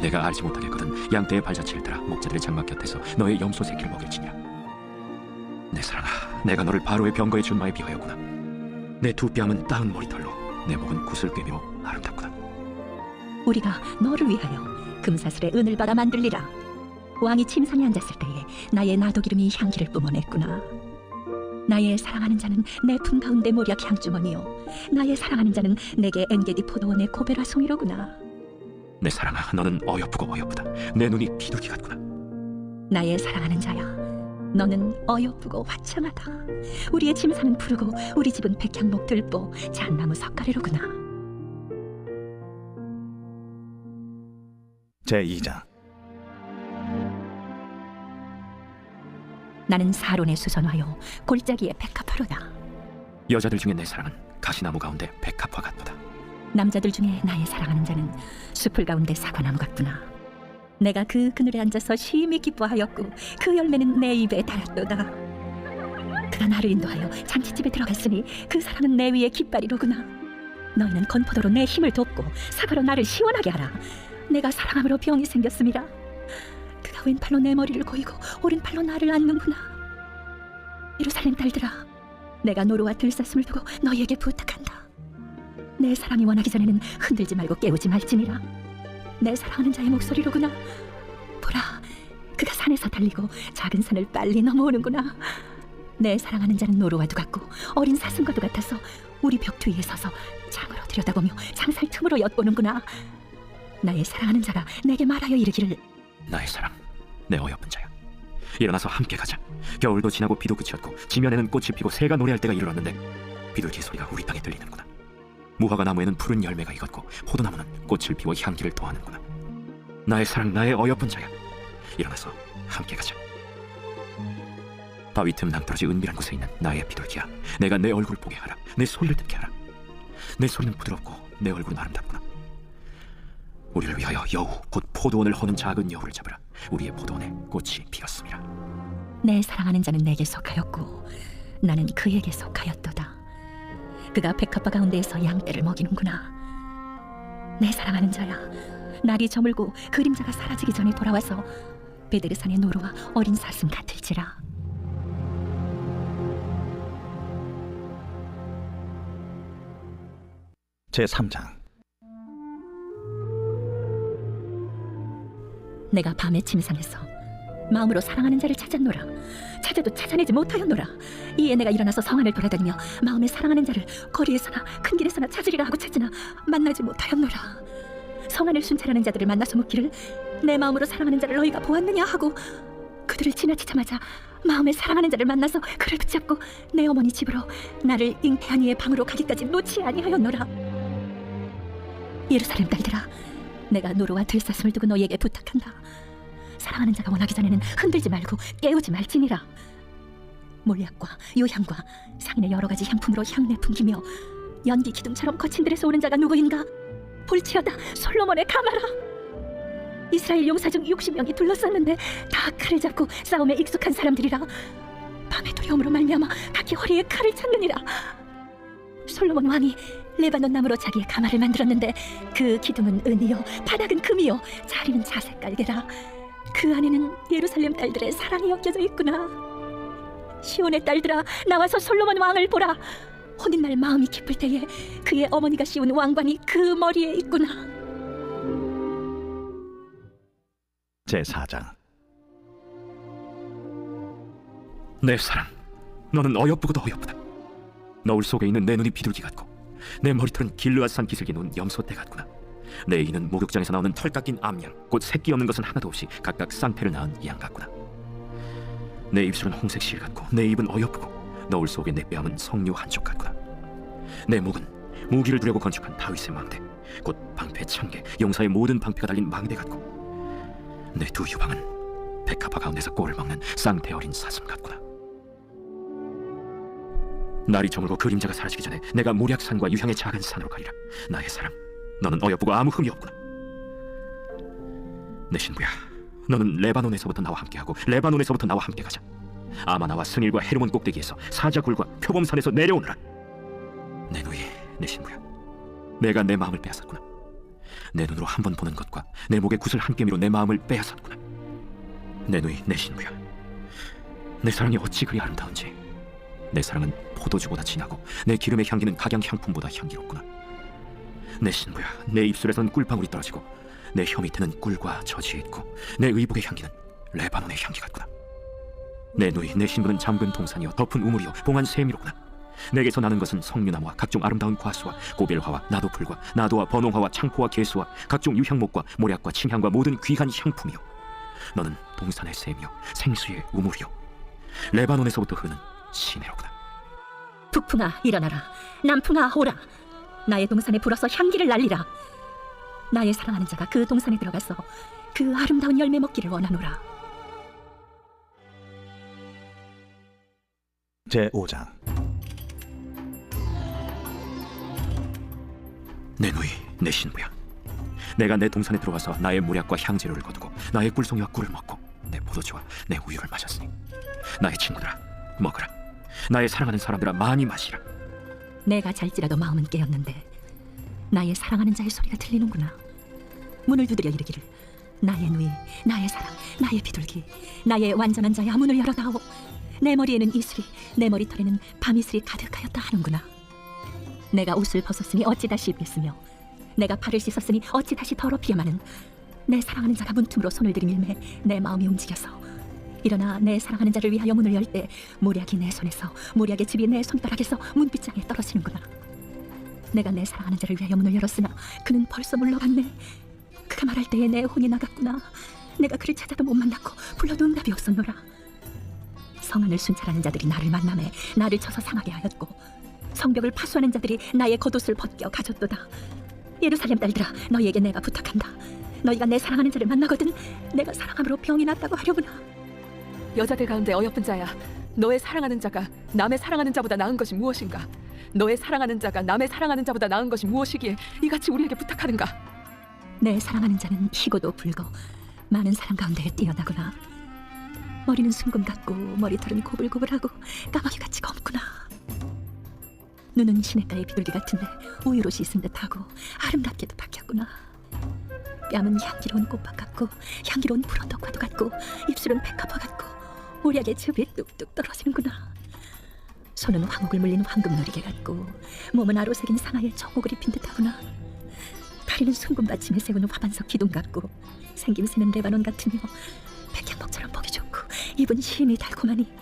내가 알지 못하겠거든 양떼의 발자취를 따라 목자들의 장막 곁에서 너의 염소 새끼를 먹일지니라. 내 사랑아, 내가 너를 바로의 병거의 준마에 비하였구나. 내 두 뺨은 따은 머리털로, 내 목은 구슬꿰미로 아름답구나. 우리가 너를 위하여 금사슬에 은을 박아 만들리라. 왕이 침상에 앉았을 때에 나의 나도기름이 향기를 뿜어냈구나. 나의 사랑하는 자는 내 품 가운데 모략 향주머니요, 나의 사랑하는 자는 내게 엔게디 포도원의 고베라 송이로구나. 내 사랑아, 너는 어여쁘고 어여쁘다. 내 눈이 비둘기 같구나. 나의 사랑하는 자야, 너는 어여쁘고 화창하다. 우리의 침상은 푸르고 우리 집은 백향목 들보 잣나무 석가래로구나. 제2장. 나는 사론의 수선화요 골짜기의 백합화로다. 여자들 중에 내 사랑은 가시나무 가운데 백합화 같도다. 남자들 중에 나의 사랑하는 자는 숲을 가운데 사과나무 같구나. 내가 그 그늘에 앉아서 심히 기뻐하였고 그 열매는 내 입에 달았도다. 그가 나를 인도하여 잔치집에 들어갔으니 그 사랑은 내 위에 깃발이로구나. 너희는 건포도로 내 힘을 돋고 사과로 나를 시원하게 하라. 내가 사랑함으로 병이 생겼음이라. 그가 왼팔로 내 머리를 고이고 오른팔로 나를 안는구나. 예루살렘 딸들아, 내가 노루와 들사슴을 두고 너희에게 부탁한다. 내 사랑이 원하기 전에는 흔들지 말고 깨우지 말지니라. 내 사랑하는 자의 목소리로구나. 보라, 그가 산에서 달리고 작은 산을 빨리 넘어오는구나. 내 사랑하는 자는 노루와도 같고 어린 사슴과도 같아서 우리 벽 위에 서서 창으로 들여다보며 창살 틈으로 엿보는구나. 나의 사랑하는 자가 내게 말하여 이르기를, 나의 사랑, 내 어여쁜 자야, 일어나서 함께 가자. 겨울도 지나고 비도 그치었고 지면에는 꽃이 피고 새가 노래할 때가 이르렀는데 비둘기 소리가 우리 땅에 들리는구나. 무화과 나무에는 푸른 열매가 익었고 포도나무는 꽃을 피워 향기를 더하는구나. 나의 사랑, 나의 어여쁜 자야, 일어나서 함께 가자. 바위 틈 낭떠러지 은밀한 곳에 있는 나의 비둘기야, 내가 내 얼굴 보게 하라. 내 소리를 듣게 하라. 내 소리는 부드럽고 내 얼굴은 아름답구나. 우리를 위하여 여우 곧 포도원을 허는 작은 여우를 잡으라. 우리의 포도원에 꽃이 피었습니다. 내 사랑하는 자는 내게 속하였고 나는 그에게 속하였도다. 그가 백합화 가운데에서 양떼를 먹이는구나. 내 사랑하는 자야, 날이 저물고 그림자가 사라지기 전에 돌아와서 베데르산의 노루와 어린 사슴 같을지라. 제3장. 내가 밤의 침상에서 마음으로 사랑하는 자를 찾았노라. 찾아도 찾아내지 못하였노라. 이에 내가 일어나서 성 안을 돌아다니며 마음에 사랑하는 자를 거리에서나 큰 길에서나 찾으리라 하고 찾으나 만나지 못하였노라. 성 안을 순찰하는 자들을 만나서 묻기를, 내 마음으로 사랑하는 자를 너희가 보았느냐 하고 그들을 지나치자마자 마음에 사랑하는 자를 만나서 그를 붙잡고 내 어머니 집으로 나를 잉태한 이의 방으로 가기까지 놓지 아니하였노라. 예루살렘 딸들아, 내가 노루와 들사슴을 두고 너희에게 부탁한다. 사랑하는 자가 원하기 전에는 흔들지 말고 깨우지 말지니라. 몰약과 요향과 상인의 여러 가지 향품으로 향내 풍기며 연기 기둥처럼 거친 들에서 오는 자가 누구인가? 볼지어다, 솔로몬의 가마라. 이스라엘 용사 중 60명이 둘러쌌는데 다 칼을 잡고 싸움에 익숙한 사람들이라. 밤의 두려움으로 말미암아 각기 허리에 칼을 찾느니라. 솔로몬 왕이 레바논 나무로 자기의 가마를 만들었는데 그 기둥은 은이요 바닥은 금이요 자리는 자색 깔개라. 그 안에는 예루살렘 딸들의 사랑이 엮여져 있구나. 시온의 딸들아, 나와서 솔로몬 왕을 보라. 혼인날 마음이 기쁠 때에 그의 어머니가 씌운 왕관이 그 머리에 있구나. 제4장. 내 사랑, 너는 어여쁘고도 어여쁘다. 너울 속에 있는 내 눈이 비둘기 같고 내 머리털은 길르앗산 기슭에 놓은 염소떼 같구나. 내 이는 목욕장에서 나오는 털 깎인 암양, 곧 새끼 없는 것은 하나도 없이 각각 쌍태를 낳은 양 같구나. 내 입술은 홍색 실 같고 내 입은 어여쁘고 너울 속에 내 뺨은 석류 한쪽 같구나. 내 목은 무기를 두려고 건축한 다윗의 망대, 곧 방패 천개, 용사의 모든 방패가 달린 망대 같고 내 두 유방은 백합화 가운데서 꼴을 먹는 쌍태 어린 사슴 같구나. 날이 저물고 그림자가 사라지기 전에 내가 모략산과 유향의 작은 산으로 가리라. 나의 사랑, 너는 어여쁘고 아무 흠이 없구나. 내 신부야, 너는 레바논에서부터 나와 함께하고 레바논에서부터 나와 함께 가자. 아마나와 스닐과 헤르몬 꼭대기에서 사자굴과 표범산에서 내려오너라. 내 신부야, 내가 내 마음을 빼앗았구나. 내 눈으로 한 번 보는 것과 내 목에 구슬 한 깨미로 내 마음을 빼앗았구나. 내 누이, 내 신부야, 내 사랑이 어찌 그리 아름다운지. 내 사랑은 포도주보다 진하고 내 기름의 향기는 각양 향품보다 향기롭구나. 내 신부야, 내 입술에선 꿀방울이 떨어지고 내 혀 밑에는 꿀과 젖이 있고 내 의복의 향기는 레바논의 향기 같구나. 내 누이, 내 신부는 잠근 동산이요 덮은 우물이요 봉한 샘이로구나. 내게서 나는 것은 석류나무와 각종 아름다운 과수와 고벨화와 나도풀과 나도와 번홍화와 창포와 개수와 각종 유향목과 모략과 침향과 모든 귀한 향품이요, 너는 동산의 샘이요 생수의 우물이요 레바논에서부터 흐르는 시내로구나. 북풍아 일어나라. 남풍아 오라. 나의 동산에 불어서 향기를 날리라. 나의 사랑하는 자가 그 동산에 들어가서 그 아름다운 열매 먹기를 원하노라. 제5장. 내 누이, 내 신부야, 내가 내 동산에 들어와서 나의 모략과 향재료를 거두고 나의 꿀송이와 꿀을 먹고 내 포도주와 내 우유를 마셨으니 나의 친구들아 먹으라. 나의 사랑하는 사람들아 많이 마시라. 내가 잘지라도 마음은 깨었는데 나의 사랑하는 자의 소리가 들리는구나. 문을 두드려 이르기를, 나의 누이, 나의 사랑, 나의 비둘기, 나의 완전한 자야, 문을 열어다오. 내 머리에는 이슬이, 내 머리털에는 밤이슬이 가득하였다 하는구나. 내가 옷을 벗었으니 어찌 다시 입겠으며 내가 발을 씻었으니 어찌 다시 더럽히야마는. 내 사랑하는 자가 문틈으로 손을 들이밀매 내 마음이 움직여서 일어나 내 사랑하는 자를 위하여 문을 열 때 모략이 내 손에서, 모략의 집이 내 손가락에서 문빗장에 떨어지는구나. 내가 내 사랑하는 자를 위하여 문을 열었으나 그는 벌써 물러갔네. 그가 말할 때에 내 혼이 나갔구나. 내가 그를 찾아도 못 만났고 불러도 응답이 없었노라. 성안을 순찰하는 자들이 나를 만남에 나를 쳐서 상하게 하였고 성벽을 파수하는 자들이 나의 겉옷을 벗겨 가졌도다. 예루살렘 딸들아, 너희에게 내가 부탁한다. 너희가 내 사랑하는 자를 만나거든 내가 사랑함으로 병이 낫다고 하려구나. 여자들 가운데 어여쁜 자야, 너의 사랑하는 자가 남의 사랑하는 자보다 나은 것이 무엇인가? 너의 사랑하는 자가 남의 사랑하는 자보다 나은 것이 무엇이기에 이같이 우리에게 부탁하는가? 내 사랑하는 자는 희고도 붉어 많은 사람 가운데 뛰어나구나. 머리는 순금 같고 머리털은 고불고불하고 까마귀같이 검구나. 눈은 시냇가의 비둘기 같은데 우유로 씻은 듯하고 아름답게도 박혔구나. 뺨은 향기로운 꽃밭 같고 향기로운 푸른떡과도 같고 입술은 백합화 같고 모략의 즙이 뚝뚝 떨어지는구나. 손은 황옥을 물린 황금놀이개 같고 몸은 아로색인 상아의 정옥을 입힌 듯하구나. 다리는 순금 받침에 세운 화반석 기둥 같고 생김새는 레바논 같으며 백향목처럼 보기 좋고 입은 심이 달콤하니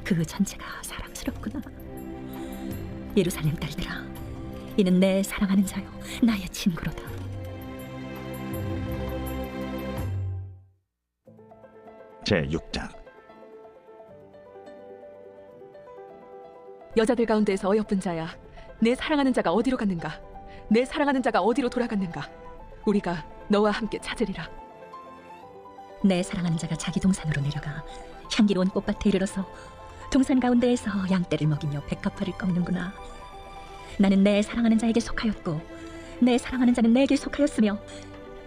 그 전체가 사랑스럽구나. 예루살렘 딸들아, 이는 내 사랑하는 자요 나의 친구로다. 제6장. 여자들 가운데에서 어여쁜 자야, 내 사랑하는 자가 어디로 갔는가? 내 사랑하는 자가 어디로 돌아갔는가? 우리가 너와 함께 찾으리라. 내 사랑하는 자가 자기 동산으로 내려가 향기로운 꽃밭에 이르러서 동산 가운데에서 양떼를 먹이며 백합화를 꺾는구나. 나는 내 사랑하는 자에게 속하였고 내 사랑하는 자는 내게 속하였으며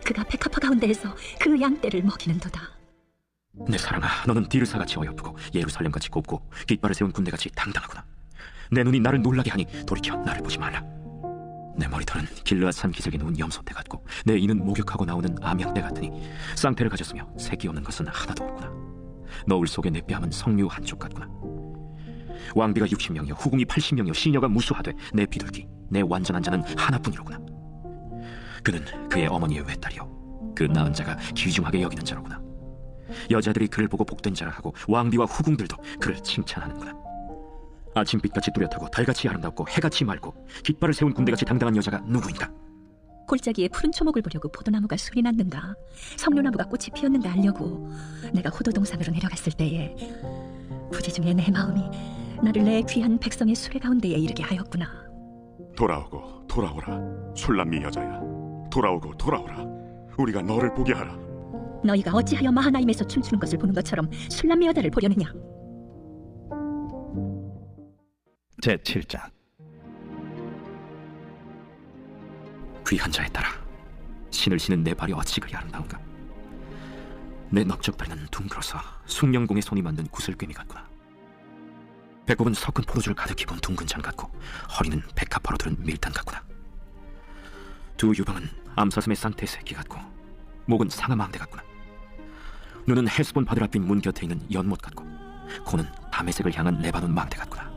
그가 백합화 가운데에서 그 양떼를 먹이는도다. 내 사랑아, 너는 디르사같이 어여쁘고 예루살렘같이 곱고 깃발을 세운 군대같이 당당하구나. 내 눈이 나를 놀라게 하니 돌이켜 나를 보지 말라. 내 머리털은 길르앗산 기슭에 누운 염소떼 같고 내 이는 목욕하고 나오는 암양떼 같으니 쌍태를 가졌으며 새끼 없는 것은 하나도 없구나. 너울 속에 내 뺨은 석류 한쪽 같구나. 왕비가 60명이요 후궁이 80명이요 시녀가 무수하되 내 비둘기, 내 완전한 자는 하나뿐이로구나. 그는 그의 어머니의 외딸이요 그 낳은 자가 귀중하게 여기는 자로구나. 여자들이 그를 보고 복된 자라 하고 왕비와 후궁들도 그를 칭찬하는구나. 아침빛같이 뚜렷하고 달같이 아름답고 해같이 맑고 깃발을 세운 군대같이 당당한 여자가 누구인가? 골짜기에 푸른 초목을 보려고 포도나무가 술이 났는가, 석류나무가 꽃이 피었는가 알려고 내가 호도동산으로 내려갔을 때에 부지 중에 내 마음이 나를 내 귀한 백성의 수레 가운데에 이르게 하였구나. 돌아오고 돌아오라, 술람미 여자야. 돌아오고 돌아오라, 우리가 너를 보게 하라. 너희가 어찌하여 마하나임에서 춤추는 것을 보는 것처럼 술람미 여자를 보려느냐? 제7장. 귀한 자에 따라 신을 신은 내 발이 어찌 그리 아름다운가? 내 넓적다리는 둥글어서 숭령공의 손이 만든 구슬꿰미 같구나. 배꼽은 섞은 포도주를 가득히 본 둥근 장 같고 허리는 백합화로 들은 밀단 같구나. 두 유방은 암사슴의 쌍태 새끼 같고 목은 상아망대 같구나. 눈은 헤스본 바드라빛 문 곁에 있는 연못 같고 코는 담에색을 향한 레바논 망대 같구나.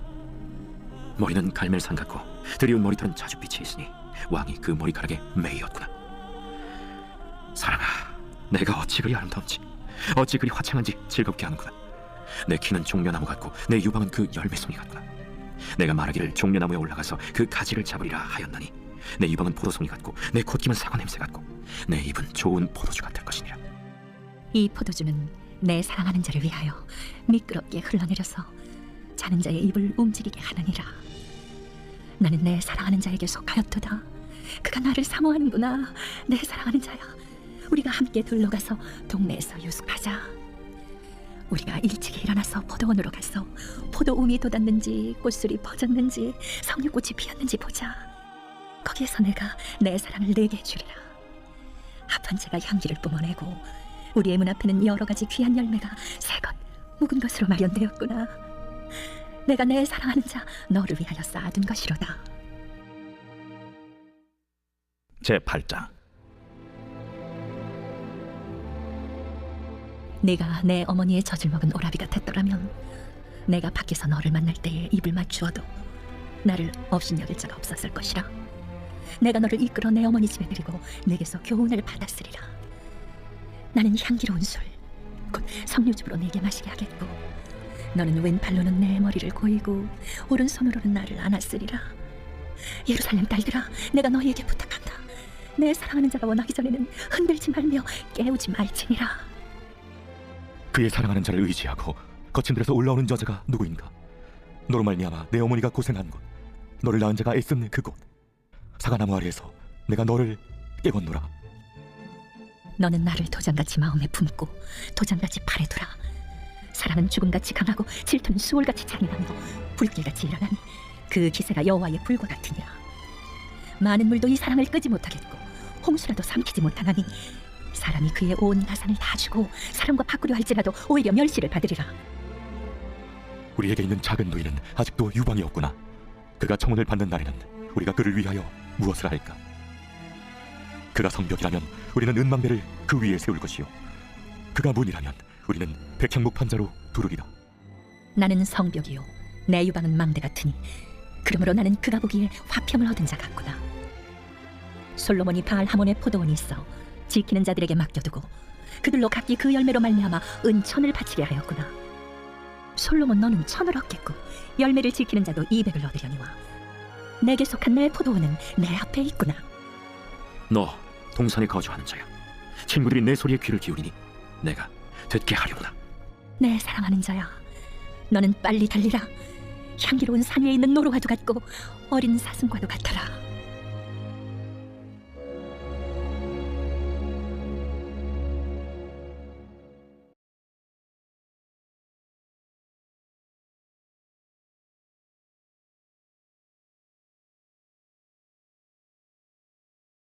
머리는 갈멜산 같고 드리운 머리털은 자줏빛이 있으니 왕이 그 머리카락에 매이었구나. 사랑아, 내가 어찌 그리 아름다운지, 어찌 그리 화창한지 즐겁게 하는구나. 내 키는 종려나무 같고 내 유방은 그 열매송이 같구나. 내가 말하기를 종려나무에 올라가서 그 가지를 잡으리라 하였나니 내 유방은 포도송이 같고 내 콧김은 사과 냄새 같고 내 입은 좋은 포도주 같을 것이니라. 이 포도주는 내 사랑하는 자를 위하여 미끄럽게 흘러내려서 자는 자의 입을 움직이게 하느니라. 나는 내 사랑하는 자에게 속하였도다. 그가 나를 사모하는구나. 내 사랑하는 자야, 우리가 함께 둘러가서 동네에서 유숙하자. 우리가 일찍이 일어나서 포도원으로 가서 포도움이 돋았는지 꽃술이 퍼졌는지 석류꽃이 피었는지 보자. 거기에서 내가 내 사랑을 내게 주리라. 합한 채가 향기를 뿜어내고 우리의 문 앞에는 여러 가지 귀한 열매가 새것 묵은 것으로 마련되었구나. 내가 내 사랑하는 자 너를 위하여 쌓아둔 것이로다. 제 8장. 네가 내 어머니의 젖을 먹은 오라비 같았더라면 내가 밖에서 너를 만날 때에 입을 맞추어도 나를 업신여길 자가 없었을 것이라. 내가 너를 이끌어 내 어머니 집에 데리고 내게서 교훈을 받았으리라. 나는 향기로운 술, 곧 석류즙으로 네게 마시게 하겠고 너는 왼팔로는 내 머리를 고이고 오른손으로는 나를 안았으리라. 예루살렘 딸들아, 내가 너희에게 부탁한다. 내 사랑하는 자가 원하기 전에는 흔들지 말며 깨우지 말지니라. 그의 사랑하는 자를 의지하고 거친 들에서 올라오는 여자가 누구인가? 너로 말미암아 내 어머니가 고생한 곳, 너를 낳은 자가 애쓴 그곳, 사과나무 아래에서 내가 너를 깨웠노라. 너는 나를 도장같이 마음에 품고 도장같이 팔에 두라. 사람은 죽음같이 강하고 질투는 수월같이 잔인하며 불길같이 일어나니 그 기세가 여호와의 불과 같으니라. 많은 물도 이 사랑을 끄지 못하겠고 홍수라도 삼키지 못하나니 사람이 그의 온 가산을 다 주고 사람과 바꾸려 할지라도 오히려 멸시를 받으리라. 우리에게 있는 작은 누이는 아직도 유방이 없구나. 그가 청혼을 받는 날에는 우리가 그를 위하여 무엇을 할까? 그가 성벽이라면 우리는 은망대를 그 위에 세울 것이요, 그가 문이라면 우리는 백향목 판자로 두르리라. 나는 성벽이요 내 유방은 망대 같으니 그러므로 나는 그가 보기에 화평을 얻은 자 같구나. 솔로몬이 바알 하몬의 포도원이 있어 지키는 자들에게 맡겨두고 그들로 각기 그 열매로 말미암아 은천을 바치게 하였구나. 솔로몬 너는 천을 얻겠고 열매를 지키는 자도 200을 얻으려니와 내게 속한 내 포도원은 내 앞에 있구나. 너 동산에 거주하는 자야. 친구들이 내 소리에 귀를 기울이니 내가 듣게 하려구나. 내 사랑하는 자야, 너는 빨리 달리라. 향기로운 산 위에 있는 노루화도 같고 어린 사슴과도 같아라.